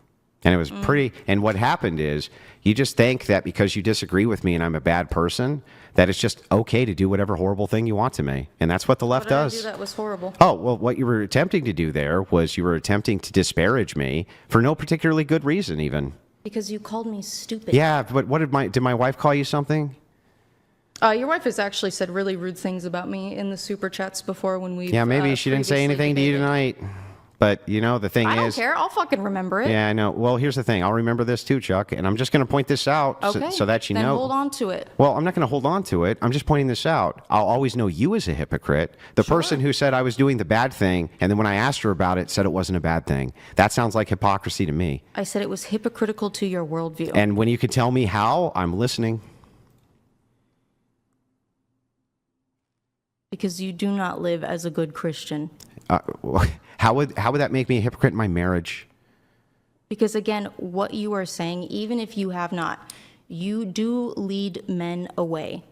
And it was pretty. And what happened is you just think that because you disagree with me and I'm a bad person, that it's just okay to do whatever horrible thing you want to me. And that's what the left What did I does. do that was horrible? Oh, well, what you were attempting to do there was you were attempting to disparage me for no particularly good reason, even. Because you called me stupid. Yeah, but what did my wife call you something? Your wife has actually said really rude things about me in the super chats before when we. Yeah, maybe she didn't say anything to you tonight. But, you know, the thing I don't is. care. I'll fucking remember it. Yeah, I know. Well, here's the thing. I'll remember this too, Chuck. And I'm just going to point this out Okay. so that you then know. hold on to it. Well, I'm not going to hold on to it. I'm just pointing this out. I'll always know you as a hypocrite. The person who said I was doing the bad thing, and then when I asked her about it, said it wasn't a bad thing. That sounds like hypocrisy to me. I said it was hypocritical to your worldview. And when you can tell me how, I'm listening. Because you do not live as a good Christian. How would that make me a hypocrite in my marriage? Because again, what you are saying, even if you have not, you do lead men away.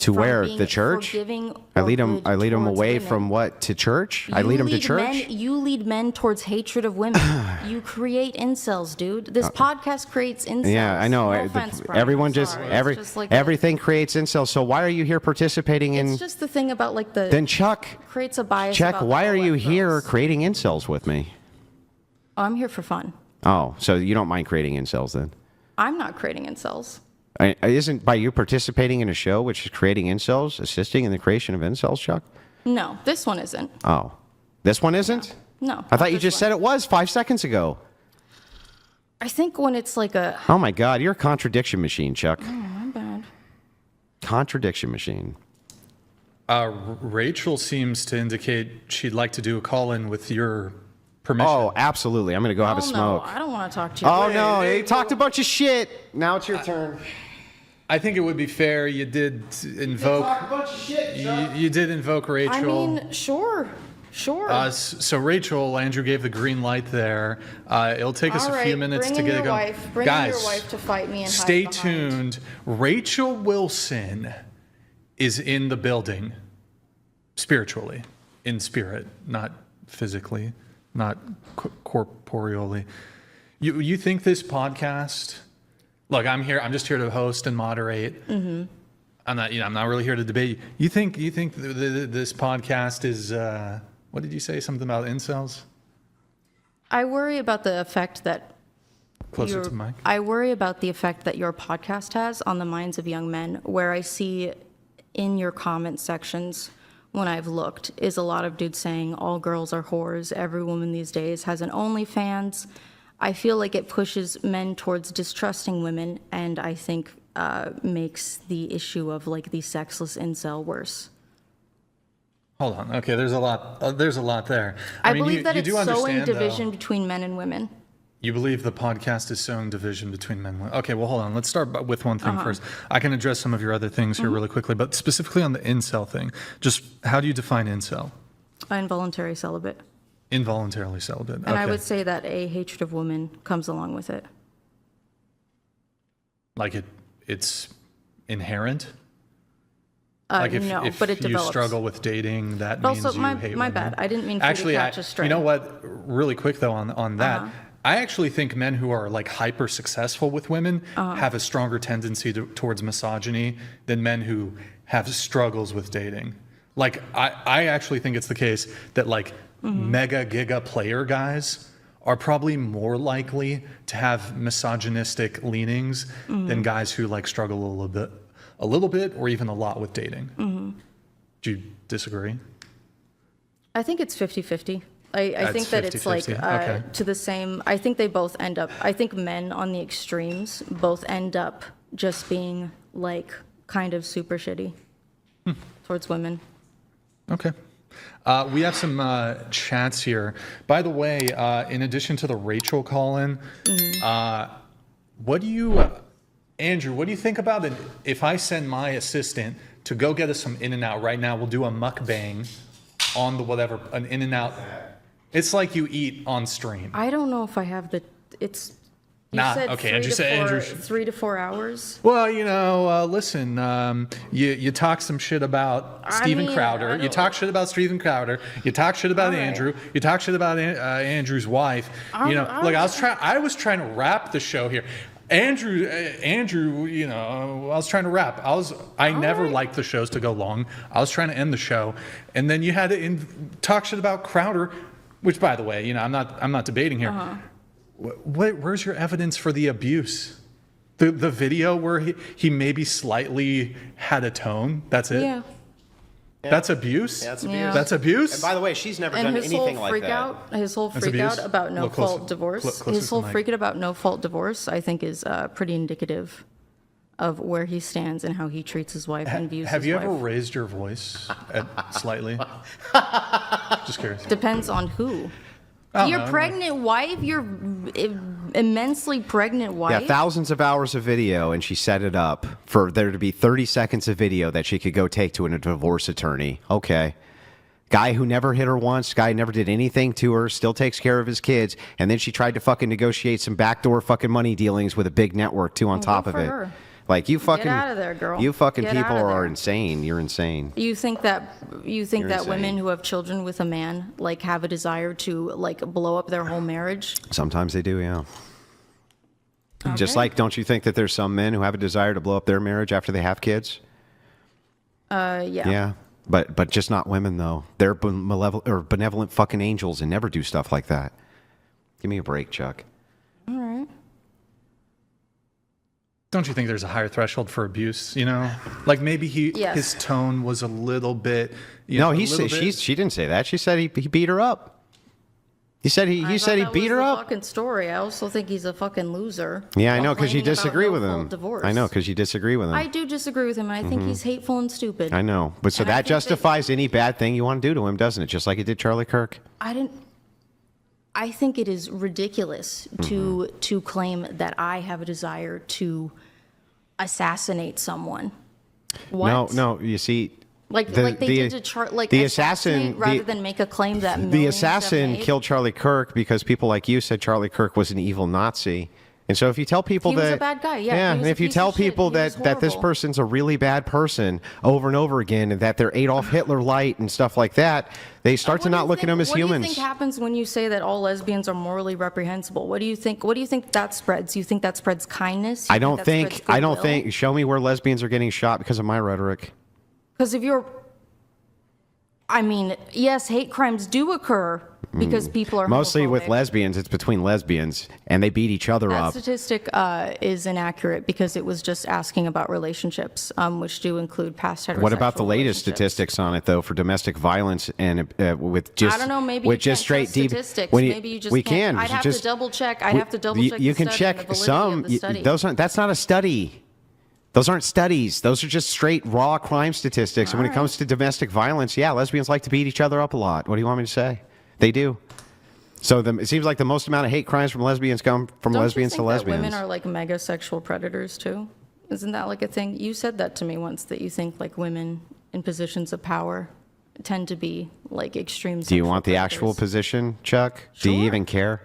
To from where? being The church? forgiving I or lead them good away towards from women. what? To church? I lead them to church? You lead men towards hatred of women. You create incels, dude. This podcast creates incels. Yeah, I know. No offense, Brian. Everyone I'm just sorry. It's just like everything creates incels. So why are you here participating in? It's just the thing about like the. Then Chuck, creates a bias. Chuck, about why the are you left here girls. creating incels with me? Oh, I'm here for fun. Oh, so you don't mind creating incels then? I'm not creating incels. Isn't by you participating in a show which is creating incels, assisting in the creation of incels, Chuck? No, this one isn't. Oh, this one isn't? No. I thought you just said it was 5 seconds ago. I think when it's like a. Oh my God, you're a contradiction machine, Chuck. Oh, my bad. Contradiction machine. Rachel seems to indicate she'd like to do a call-in with your permission. Oh, absolutely. I'm going to go have a Oh, smoke. no, I don't want to talk to you. Oh, no. He talked a bunch of shit. Now it's your turn. I think it would be fair. You did invoke. a bunch of shit, You did invoke Rachel. I mean, sure. So Rachel, Andrew gave the green light there. It'll take us All a few right, minutes bring to in get your it going. wife. Bring in Guys, your wife to fight me and stay hide behind. tuned. Rachel Wilson is in the building, spiritually, in spirit, not physically, not corporeally. You think this podcast? Look, I'm here. I'm just here to host and moderate. Mm-hmm. I'm not really here to debate. You think this podcast is? What did you say? Something about incels? I worry about the effect that. Closer to Mike. I worry about the effect that your podcast has on the minds of young men, where I see in your comment sections when I've looked is a lot of dudes saying all girls are whores, every woman these days has an OnlyFans. I feel like it pushes men towards distrusting women, and I think makes the issue of like the sexless incel worse. Hold on. Okay, there's a lot. There's a lot there. I mean, believe that you it's do sowing understand, division though. between men and women. You believe the podcast is sowing division between men and women. Okay, well, hold on. Let's start with one Uh-huh. thing first. I can address some of your other things Mm-hmm. here really quickly, but specifically on the incel thing, just how do you define incel? Involuntary celibate. Involuntarily celibate. And I would say that a hatred of women comes along with it. Like it's inherent? Like No, but it you develops. struggle with dating, that But means also, you my hate my women. bad. I didn't mean for you to catch a stray. You know what? Really quick though on that, Uh-huh. I actually think men who are like hyper successful with women have a stronger tendency towards misogyny than men who have struggles with dating. Like I actually think it's the case that like mega giga player guys are probably more likely to have misogynistic leanings than guys who like struggle a little bit or even a lot with dating. Do you disagree? I think it's 50-50. I That's think that it's like 50-50. Okay. to the same. I think they both end up. I think men on the extremes both end up just being like kind of super shitty towards women. Okay. We have some chats here. By the way, in addition to the Rachel call-in, what do you, Andrew, what do you think about it if I send my assistant to go get us some In-N-Out right now? We'll do a mukbang on the whatever, an In-N-Out. It's like you eat on stream. I don't know if I have the. It's. You Nah, said okay, 3 Andrew to said 4 Andrew- 3 to 4 hours. Well, listen, you talk some shit about Steven mean, Crowder. I You don't- talk shit about Steven Crowder. You talk shit about All right. Andrew. You talk shit about Andrew's wife. Look, I was trying to wrap the show here. Andrew, I was trying to wrap. I never liked the shows to go long. I was trying to end the show, and then you had to talk shit about Crowder, which, by the way, I'm not debating here. Where's your evidence for the abuse? The video where he maybe slightly had a tone. That's it. Yeah. That's abuse. That's abuse. Yeah. That's abuse. And by the way, she's never And done his whole anything like freak that. out, his whole That's freak abuse? out about no Look closer- fault divorce, closer his to whole the mic. freak out about no fault divorce, I think is pretty indicative of where he stands and how he treats his wife and views Have his you wife. ever raised your voice slightly? Just curious. Depends on who. don't Your know. pregnant wife, your immensely pregnant wife. Yeah, thousands of hours of video, and she set it up for there to be 30 seconds of video that she could go take to a divorce attorney. Okay. Guy who never hit her once, guy never did anything to her, still takes care of his kids, and then she tried to fucking negotiate some backdoor fucking money dealings with a big network too on top of for it. her. Like you fucking out of there, girl. You fucking Get people out of are there. insane. You're insane. You think that You're women insane. who have children with a man like have a desire to like blow up their whole marriage? Sometimes they do, yeah. Just Okay. like, don't you think that there's some men who have a desire to blow up their marriage after they have kids? Yeah. Yeah, but just not women though. They're benevolent fucking angels and never do stuff like that. Give me a break, Chuck. All right. Don't you think there's a higher threshold for abuse? Like maybe Yes. his tone was a little bit. No, a he little said bit- she didn't say that. She said he beat her up. He said he I said he thought that beat was her the up. Fucking story. I also think he's a fucking loser. Yeah, I know because you complaining about disagree with no-fault him. divorce. I know because you disagree with him. I do disagree with him, and I think he's hateful and stupid. I know, but so And I that think that- justifies any bad thing you want to do to him, doesn't it? Just like it did Charlie Kirk. I think it is ridiculous Mm-hmm. to claim that I have a desire to assassinate someone. What? No. You see, Like they did to the assassin rather than make a claim that the millions assassin have made. killed Charlie Kirk because people like you said Charlie Kirk was an evil Nazi. And so if you tell people He that was a bad guy, yeah, he was and a if you piece tell of shit, people he was that this horrible. person's a really bad person over and over again, and that they're Adolf Hitler light and stuff like that, they start to What do not you look at think- them as What do you humans. think happens when you say that all lesbians are morally reprehensible? What do you think? What do you think that spreads? You think that spreads kindness? I don't think. Show me where lesbians are getting shot because of my rhetoric. Because if you're, I mean, yes, hate crimes do occur because people are Mostly with homophobic. lesbians, it's between lesbians, and they beat each other That up. statistic is inaccurate because it was just asking about relationships, which do include past heterosexual What about the latest relationships. statistics on it, though, for domestic violence and with just I don't know. Maybe with you just can't straight trust statistics. Maybe you just we can't. can. I'd have just, to double check. I'd have to double check. You the can study and check the validity some. of the study. Those aren't. That's not a study. Those aren't studies. Those are just straight raw crime statistics. And when it comes to domestic violence, yeah, lesbians like to beat each other up a lot. What do you want me to say? They do. So it seems like the most amount of hate crimes from lesbians come from Don't lesbians you to think lesbians. that women are like mega sexual predators too? Isn't that like a thing? You said that to me once, that you think like women in positions of power tend to be like extreme. Do you want the actual position, Chuck? Do you Sure. even care?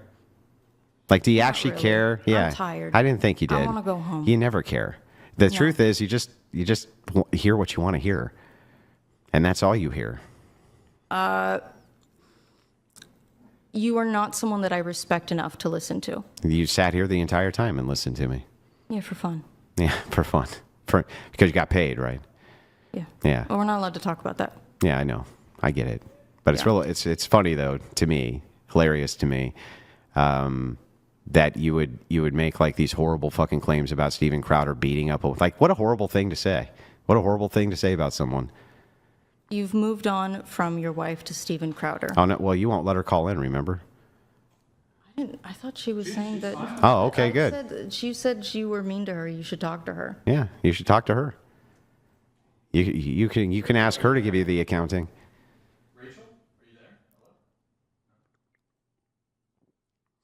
Like, do you actually really. care? I'm Yeah. tired. I didn't think you did. I wanna go home. You never care. The truth is, you just hear what you want to hear, and that's all you hear. You are not someone that I respect enough to listen to. You sat here the entire time and listened to me. Yeah, for fun. Yeah, for fun, because you got paid, right? Yeah. Yeah. But we're not allowed to talk about that. Yeah, I know. I get it. But it's Yeah. real. It's funny though to me, hilarious to me, that you would make like these horrible fucking claims about Steven Crowder beating up. Like, what a horrible thing to say. What a horrible thing to say about someone. You've moved on from your wife to Steven Crowder. Oh, no, well, you won't let her call in, remember? I thought she was saying that. Oh, okay, good. She said you were mean to her. You should talk to her. Yeah, you should talk to her. You can ask her to give you the accounting. Rachel, are you there?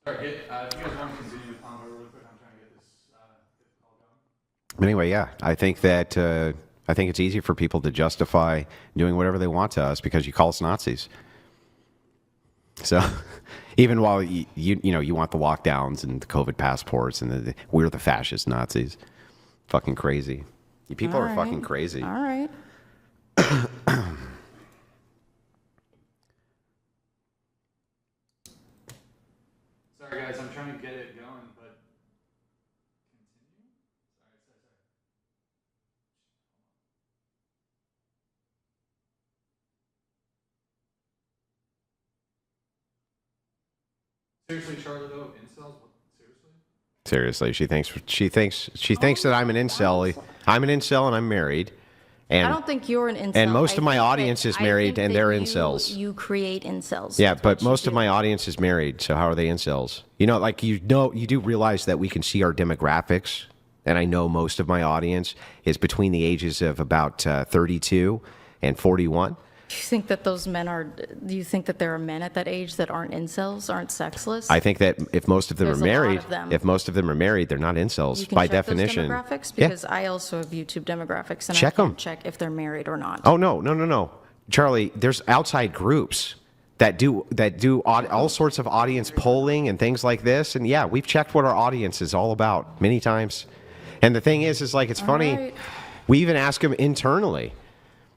Hello? Sorry, if you guys want to continue the convo real quick, I'm trying to get this call going. But anyway, yeah, I think it's easy for people to justify doing whatever they want to us because you call us Nazis. So, even while you want the lockdowns and the COVID passports and we're the fascist Nazis, fucking crazy. You people are fucking crazy. All right. Sorry guys, I'm trying to get it going, but continue. Seriously, Charlie, though, incels? What? Seriously? Seriously, she thinks that I'm an incel. I'm an incel and I'm married. And I don't think you're an incel. And most of my I think audience that- is I married think and that they're you- incels. You create incels. Yeah, That's but what you most of do. my audience is married, so how are they incels? You do realize that we can see our demographics, and I know most of my audience is between the ages of about 32 and 41. Do you think that those men are? Do you think that there are men at that age that aren't incels, aren't sexless? I think that if most of them There's are a lot married, of them. they're not incels You can by check definition. Those demographics Yeah. because I also have YouTube demographics and Check I can 'em. check if they're married or not. Oh no, Charlie. There's outside groups that do all sorts of audience polling and things like this, and yeah, we've checked what our audience is all about many times. And the thing is like it's funny. right. We even ask them internally.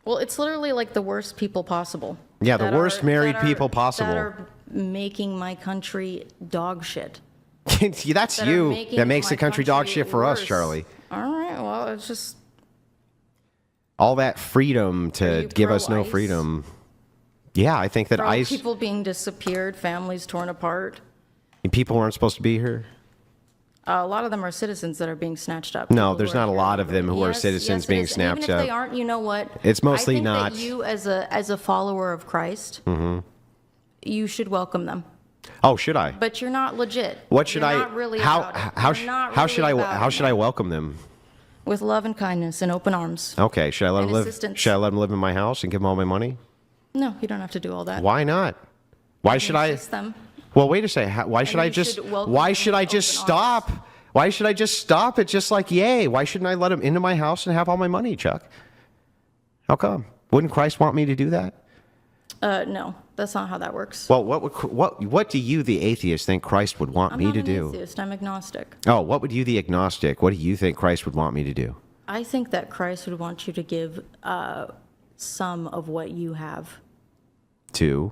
Well, it's literally like the worst people possible. Yeah, the that worst married people possible. That are making my country dog shit. See, that's That are you making that makes my the country dog country shit for us, worse. Charlie. All right, well, it's just. All that freedom Are to you give us no pro-ICE? freedom. Yeah, I think that For all ICE people being disappeared, families torn apart. people aren't supposed to be here. A lot of them are citizens that are being snatched up. No, People there's who are not a here lot of them who are illegally. citizens it being is. And even snapped if they up. aren't, you know what? It's mostly I think not. That you, as a follower of Christ, you should welcome them. Oh, should I? But you're not legit. What should You're I? Not really how about it. how You're not how should really I about how it, should I man. welcome them? With love and kindness and open arms. Okay, should I let And them live? assistance. Should I let them live in my house and give them all my money? No, you don't have to do all that. Why not? Why should I? Assist them. Well, wait a second. Why should I you just? should welcome Why them should I with just open arms. stop? Why should I just stop at just like yay? Why shouldn't I let them into my house and have all my money, Chuck? How come? Wouldn't Christ want me to do that? No, that's not how that works. Well, what do you, the atheist, think Christ would want I'm me not to an do? atheist. I'm agnostic. Oh, what would you, the agnostic? What do you think Christ would want me to do? I think that Christ would want you to give some of what you have To?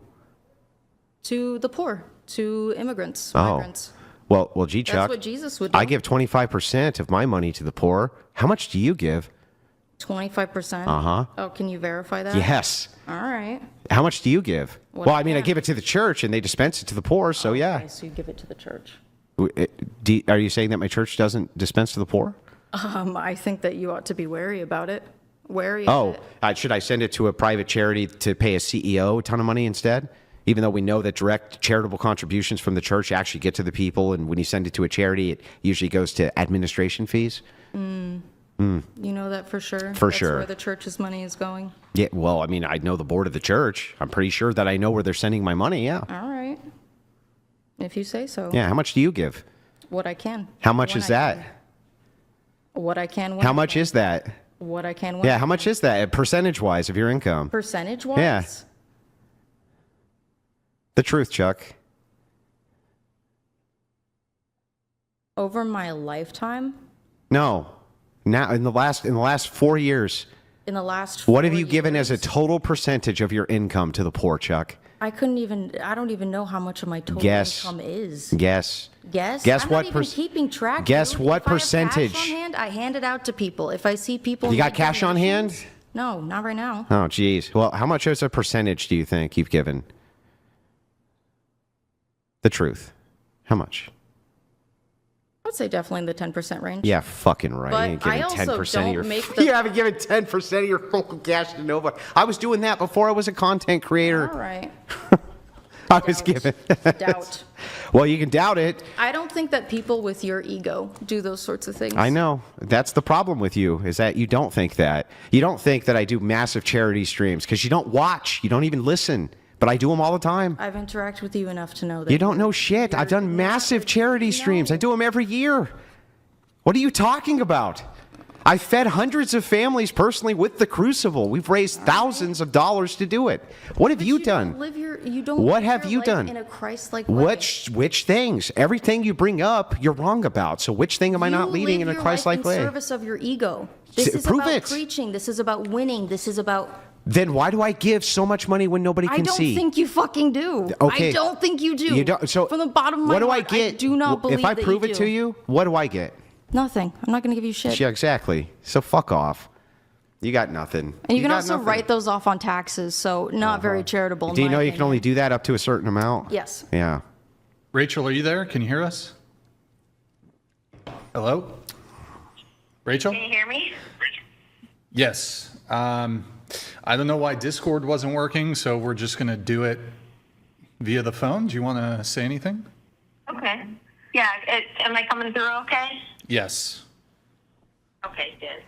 to the poor, to immigrants, Oh. migrants. Well, gee, That's Chuck. what Jesus would do. I give 25% of my money to the poor. How much do you give? 25%. Uh-huh. Oh, can you verify that? Yes. All right. How much do you give? What Well, I I mean, I can. give it to the church and they dispense it to the poor, so yeah. Okay, so you give it to the church. Are you saying that my church doesn't dispense to the poor? I think that you ought to be wary about it. Wary Oh, of it. should I send it to a private charity to pay a CEO a ton of money instead? Even though we know that direct charitable contributions from the church actually get to the people, and when you send it to a charity, it usually goes to administration fees. You know that for sure? For That's sure. where the church's money is going? Yeah, well, I mean, I know the board of the church. I'm pretty sure that I know where they're sending my money, yeah. All right. If you say so. Yeah, how much do you give? What I can. How much When is I that? can. What I can. When How I much can. is that? What I can. When Yeah, I how much can. is that percentage-wise of your income? Percentage-wise? Yeah. The truth, Chuck. Over my lifetime? No. Now, in the last 4 years, In the last what have 4 you given as a years, total percentage of your income to the poor, Chuck? I don't even know how much of my total Guess. income is. Guess. Guess? Guess I'm what not even perc- keeping track. Guess dude. what If I have percentage? cash on hand, I hand it out to people. If I see people. You in got need cash on hand? donations- No, not right now. Oh, geez. Well, how much as a percentage do you think you've given? The truth. How much? I'd say definitely in the 10% range. Yeah, fucking right. But you ain't giving I also 10% of your. don't make the- You haven't given 10% of your fucking cash to nobody. I was doing that before I was a content creator. All right. I was giving. Doubt. Well, you can doubt it. I don't think that people with your ego do those sorts of things. I know. That's the problem with you, is that you don't think that. You don't think that I do massive charity streams because you don't watch. You don't even listen. But I do them all the time. I've interacted with you enough to know that. You don't know shit. I've done massive charity streams. I do them every year. What are you talking about? I fed hundreds of families personally with the Crucible. We've raised thousands of dollars to do it. What have you done? What have you done? In a Christ-like way. Which things? Everything you bring up, you're wrong about. So which thing am I not leading in a Christ-like way? You live your life in service of your ego. This is Prove about it. preaching. This is about winning. This is about... Then why do I give so much money when nobody can see? I don't think you fucking do. Okay. I don't think you do. You don't. So from the bottom of my what do I heart, get? I do not believe if I that prove you it do. to you, what do I get? Nothing. I'm not going to give you shit. Yeah, exactly. So fuck off. You got nothing. And you can got also nothing. write those off on taxes, so not very charitable. Do you know you can only do that up to a certain amount? Yes. Yeah. Rachel, are you there? Can you hear us? Hello? Rachel? Can you hear me? Yes. I don't know why Discord wasn't working, so we're just going to do it via the phone. Do you want to say anything? Okay. Yeah, am I coming through okay? Yes. Okay, good.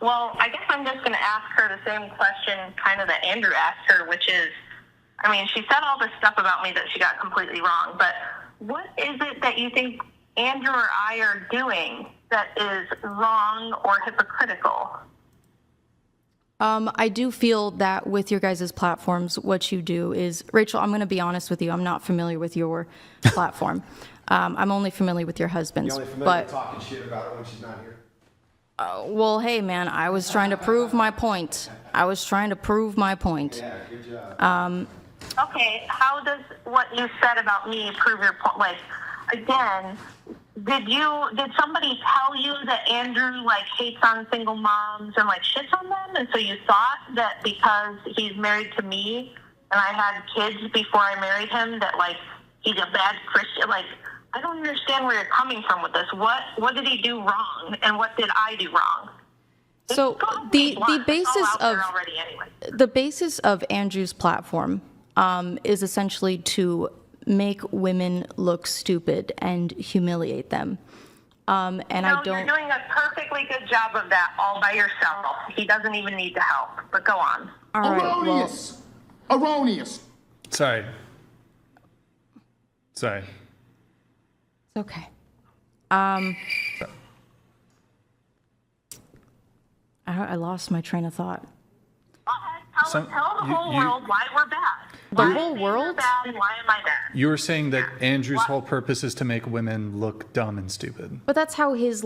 Well, I guess I'm just going to ask her the same question kind of that Andrew asked her, which is, I mean, she said all this stuff about me that she got completely wrong, but what is it that you think Andrew or I are doing that is wrong or hypocritical? I do feel that with your guys' platforms, what you do is, Rachel, I'm going to be honest with you. I'm not familiar with your platform. I'm only familiar with your husband's. But talking shit about it when she's not here. well, hey, man, I was trying to prove my point. Yeah, good job. Okay, how does what you said about me prove your point? Like, again, did somebody tell you that Andrew like hates on single moms and like shits on them, and so you thought that because he's married to me and I had kids before I married him that like he's a bad Christian? Like, I don't understand where you're coming from with this. What did he do wrong, and what did I do wrong? So the basis of Andrew's platform is essentially to make women look stupid and humiliate them. And I don't. You're doing a perfectly good job of that all by yourself. He doesn't even need the help. But go on. All right, Erroneous. Erroneous. Sorry. It's okay. I lost my train of thought. Tell the whole world why we're bad. The whole world? Bad, and why am I bad? You were saying that Andrew's whole purpose is to make women look dumb and stupid. But that's how his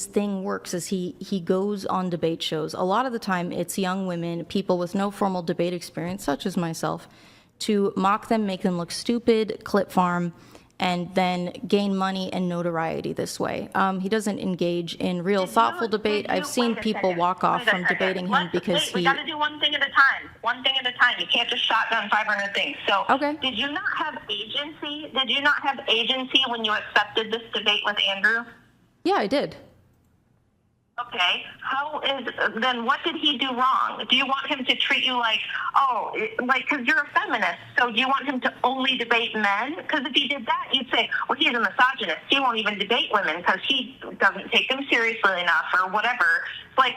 thing works. Is he goes on debate shows. A lot of the time, it's young women, people with no formal debate experience, such as myself, to mock them, make them look stupid, clip farm, and then gain money and notoriety this way. He doesn't engage in real thoughtful debate. I've seen people walk off from debating him because we got to do one thing at a time. One thing at a time. You can't just shotgun 500 things. So, okay. Did you not have agency? Did you not have agency when you accepted this debate with Andrew? Yeah, I did. Okay. Then what did he do wrong? Do you want him to treat you like, because you're a feminist, so do you want him to only debate men? Because if he did that, you'd say, well, he's a misogynist. He won't even debate women because he doesn't take them seriously enough or whatever. It's like,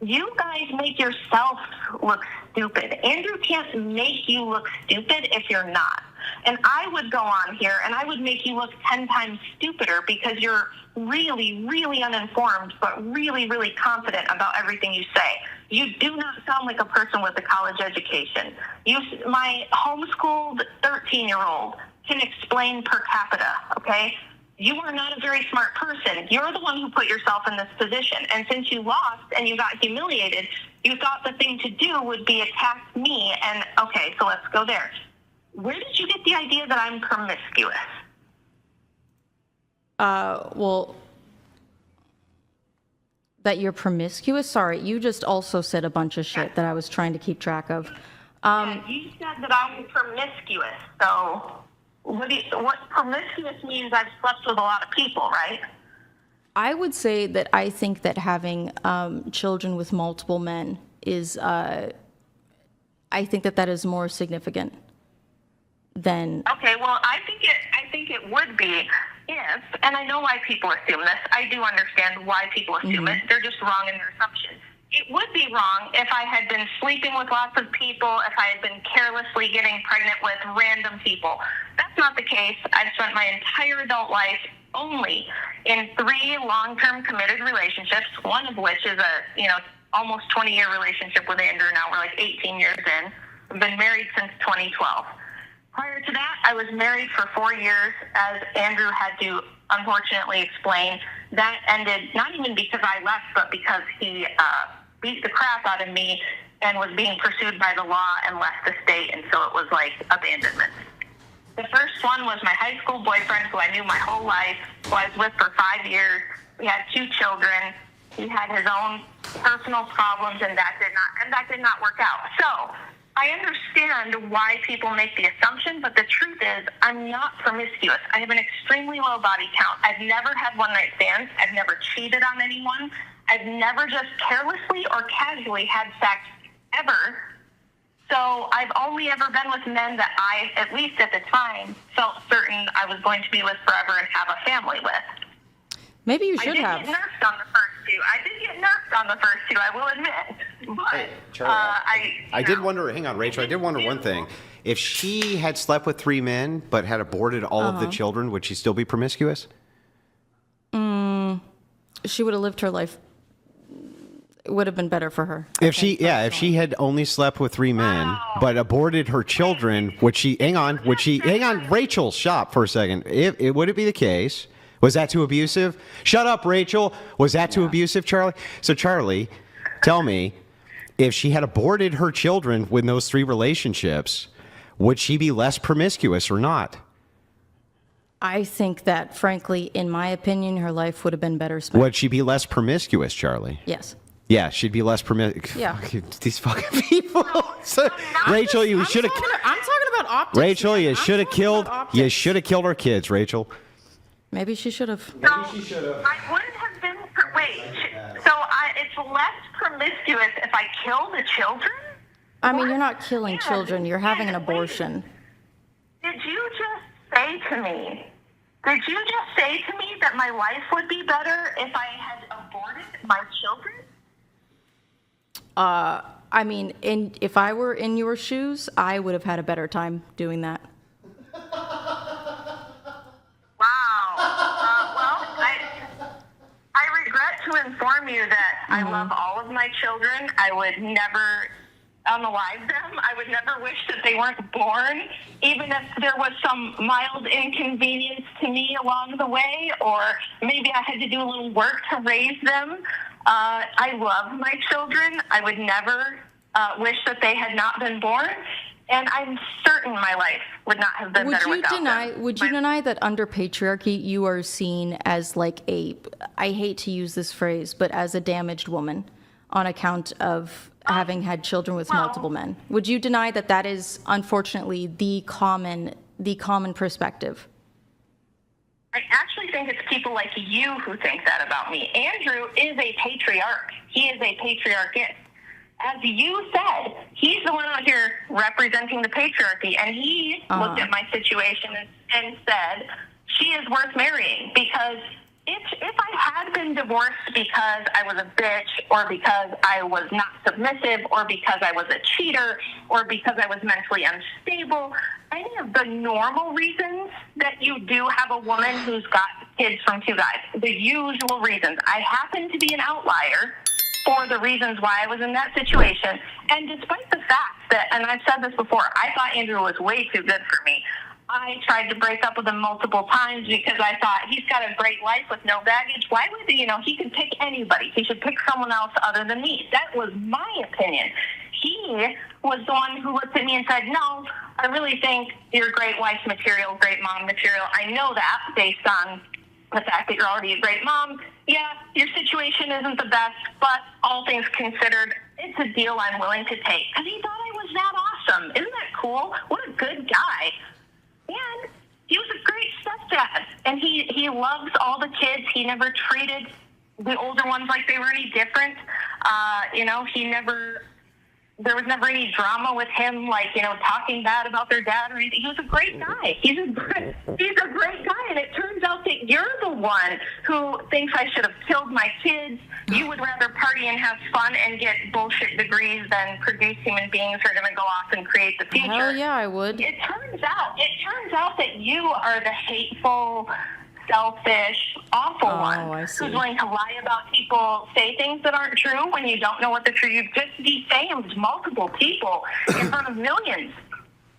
you guys make yourself look stupid. Andrew can't make you look stupid if you're not. And I would go on here and I would make you look 10 times stupider because you're really, really uninformed, but really, really confident about everything you say. You do not sound like a person with a college education. My homeschooled 13-year-old can explain per capita, okay? You are not a very smart person. You're the one who put yourself in this position. And since you lost and you got humiliated, you thought the thing to do would be attack me. And, okay, so let's go there. Where did you get the idea that I'm promiscuous? Well, that you're promiscuous? Sorry, you just also said a bunch of shit that I was trying to keep track of. Yeah, you said that I'm promiscuous, so what promiscuous means? I've slept with a lot of people, right? I would say that I think that having children with multiple men is, I think that is more significant than. Okay, well, I think it would be if, and I know why people assume this. I do understand why people assume it. They're just wrong in their assumptions. It would be wrong if I had been sleeping with lots of people, if I had been carelessly getting pregnant with random people. That's not the case. I've spent my entire adult life only in 3 long-term committed relationships, one of which is a, almost 20-year relationship with Andrew now. We're like 18 years in. I've been married since 2012. Prior to that, I was married for 4 years, as Andrew had to unfortunately explain. That ended not even because I left, but because he beat the crap out of me and was being pursued by the law and left the state, and so it was like abandonment. The first one was my high school boyfriend, who I knew my whole life, who I was with for 5 years. We had 2 children. He had his own personal problems, and that did not work out. So I understand why people make the assumption, but the truth is I'm not promiscuous. I have an extremely low body count. I've never had one-night stands. I've never cheated on anyone. I've never just carelessly or casually had sex ever. So I've only ever been with men that I, at least at the time, felt certain I was going to be with forever and have a family with. Maybe you should have. I did get nerfed on the first two. I will admit. But Hey, Charlie, I did wonder, hang on, Rachel, I did wonder one thing. If she had slept with 3 men but had aborted all of the children, would she still be promiscuous? She would have lived her life. It would have been better for her. If she had only slept with 3 men but aborted her children, would she, Rachel, stop for a second. Would it be the case? Was that too abusive? Shut up, Rachel. Was that too abusive, Charlie? So, Charlie, tell me, if she had aborted her children with those 3 relationships, would she be less promiscuous or not? I think that, frankly, in my opinion, her life would have been better spent. Would she be less promiscuous, Charlie? Yes. Yeah, she'd be less promiscuous. Yeah. These fucking people. Rachel, you should have. I'm talking about optics. Rachel, you should have killed. You optics. should have killed our kids, Rachel. Maybe she should have. So I wouldn't have been. It's less promiscuous if I kill the children? I mean, you're not killing Yeah, children. You're having an yeah, abortion. Did you just say to me that my life would be better if I had aborted my children? I mean, if I were in your shoes, I would have had a better time doing that. Wow. I regret to inform you that I love all of my children. I would never unalive them. I would never wish that they weren't born, even if there was some mild inconvenience to me along the way, or maybe I had to do a little work to raise them. I love my children. I would never wish that they had not been born, and I'm certain my life would not have been better without them. Would you deny that under patriarchy you are seen as like I hate to use this phrase, but as a damaged woman on account of having had children with multiple men? Would you deny that is unfortunately the common perspective? I actually think it's people like you who think that about me. Andrew is a patriarch. He is a patriarchist. As you said, he's the one out here representing the patriarchy, and he looked at my situation and said, she is worth marrying, because if I had been divorced because I was a bitch, or because I was not submissive, or because I was a cheater, or because I was mentally unstable, any of the normal reasons that you do have a woman who's got kids from 2 guys, the usual reasons. I happen to be an outlier for the reasons why I was in that situation. And despite the fact that, and I've said this before, I thought Andrew was way too good for me. I tried to break up with him multiple times because I thought he's got a great life with no baggage. Why would he could pick anybody. He should pick someone else other than me. That was my opinion. He was the one who looked at me and said, no, I really think you're great wife material, great mom material. I know that based on the fact that you're already a great mom. Yeah, your situation isn't the best, but all things considered, it's a deal I'm willing to take. Because he thought I was that awesome. Isn't that cool? What a good guy. And stepdad, and he loves all the kids. He never treated the older ones like they were any different. There was never any drama with him, like, talking bad about their dad or anything. He was a great guy. He's a great guy, and it turns out that you're the one who thinks I should have killed my kids. You would rather party and have fun and get bullshit degrees than produce human beings who are going to go off and create the future. Hell yeah, I would. It turns out that you are the hateful, selfish, awful one I see. who's willing to lie about people, say things that aren't true when you don't know what the truth. You've just defamed multiple people in front of millions.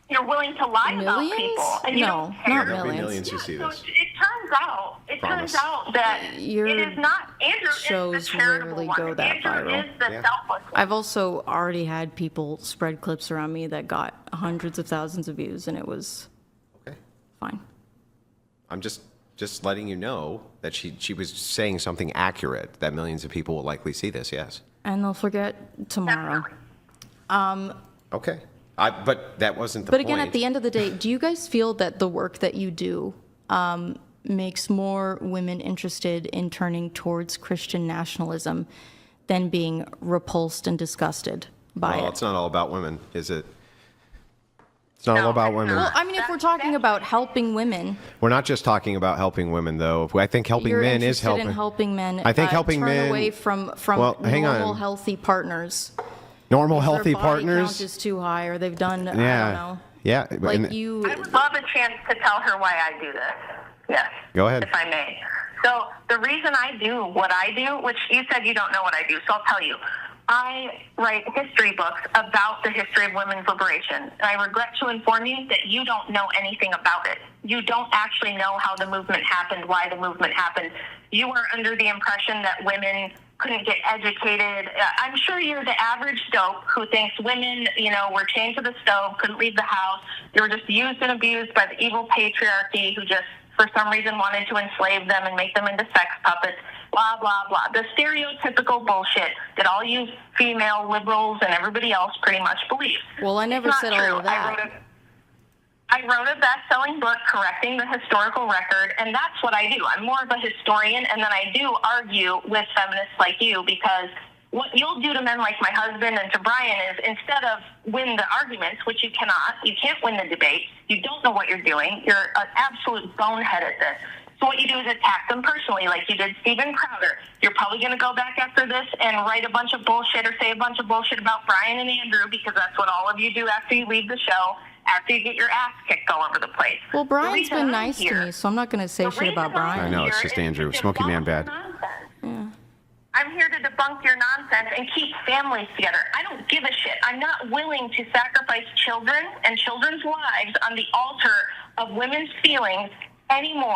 You're willing to lie about people, and you don't care. Not There'll be millions. millions who see So this. it turns out that Your it is not Andrew. shows is the charitable rarely one. go that Andrew viral. is the selfless one. I've also already had people spread clips around me that got hundreds of thousands of views, and it was Okay. fine. I'm just letting you know that she was saying something accurate, that millions of people will likely see this, yes. And they'll forget tomorrow. Okay. But that wasn't the But point. again, at the end of the day, do you guys feel that the work that you do makes more women interested in turning towards Christian nationalism than being repulsed and disgusted by Well, it? it's not all about women, is it? It's not all about women. Well, I mean, if we're talking about helping women, We're not just talking about helping women, though. I think helping you're men is interested helping. in helping men. I think helping turn men away from Well, hang normal, on. healthy partners. Normal, Their healthy body count partners. is too high, or they've done. I don't Yeah. know. Yeah. Like and- you. I would love a chance to tell her why I do this. Yes. Go ahead. If I may. So the reason I do what I do, which you said you don't know what I do, so I'll tell you. I write history books about the history of women's liberation. And I regret to inform you that you don't know anything about it. You don't actually know how the movement happened, why the movement happened. You are under the impression that women couldn't get educated. I'm sure you're the average dope who thinks women, were chained to the stove, couldn't leave the house. They were just used and abused by the evil patriarchy who just, for some reason, wanted to enslave them and make them into sex puppets. Blah, blah, blah. The stereotypical bullshit that all you female liberals and everybody else pretty much believe. Well, I never It's said not all true. of that. I wrote a best-selling book correcting the historical record, and that's what I do. I'm more of a historian, and then I do argue with feminists like you, because what you'll do to men like my husband and to Brian is, instead of win the arguments, which you cannot, you can't win the debate, you don't know what you're doing, you're an absolute bonehead at this. So what you do is attack them personally, like you did Steven Crowder. You're probably going to go back after this and write a bunch of bullshit or say a bunch of bullshit about Brian and Andrew, because that's what all of you do after you leave the show, after you get your ass kicked all over the place. Well, Brian's The reason been I'm nice to here- me, so I'm not going to say the shit about reason I'm Brian. I know, it's here just is Andrew. to Smoky Man debunk bad. nonsense. I'm here to debunk your nonsense and keep families together. I don't give a shit. I'm not willing to sacrifice children and children's lives on the altar of women's feelings anymore.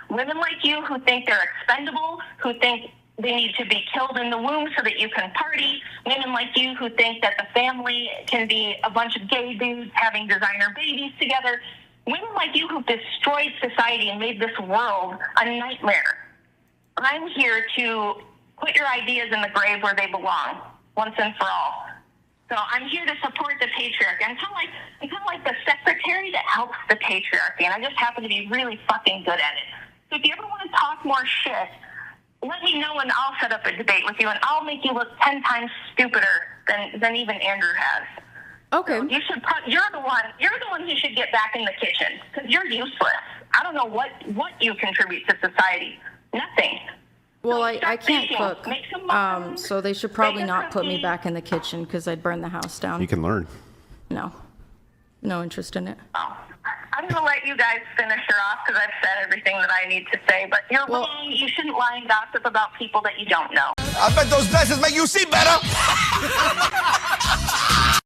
Women like you who think they're expendable, who think they need to be killed in the womb so that you can party. Women like you who think that the family can be a bunch of gay dudes having designer babies together. Women like you who've destroyed society and made this world a nightmare. I'm here to put your ideas in the grave where they belong, once and for all. So I'm here to support the patriarchy. I'm kind of like the secretary that helps the patriarchy, and I just happen to be really fucking good at it. So if you ever want to talk more shit, let me know and I'll set up a debate with you, and I'll make you look 10 times stupider than even Andrew has. Okay. So you're the one who should get back in the kitchen, because you're useless. I don't know what you contribute to society. Nothing. Well, So I start can't baking. cook, Make some muffins, so they should probably bake a not put me cookie. back in the kitchen because I'd burn the house down. You can learn. No interest in it. Oh, I'm going to let you guys finish her off because I've said everything that I need to say. But you're Well- wrong. You shouldn't lie and gossip about people that you don't know. I bet those glasses make you see better.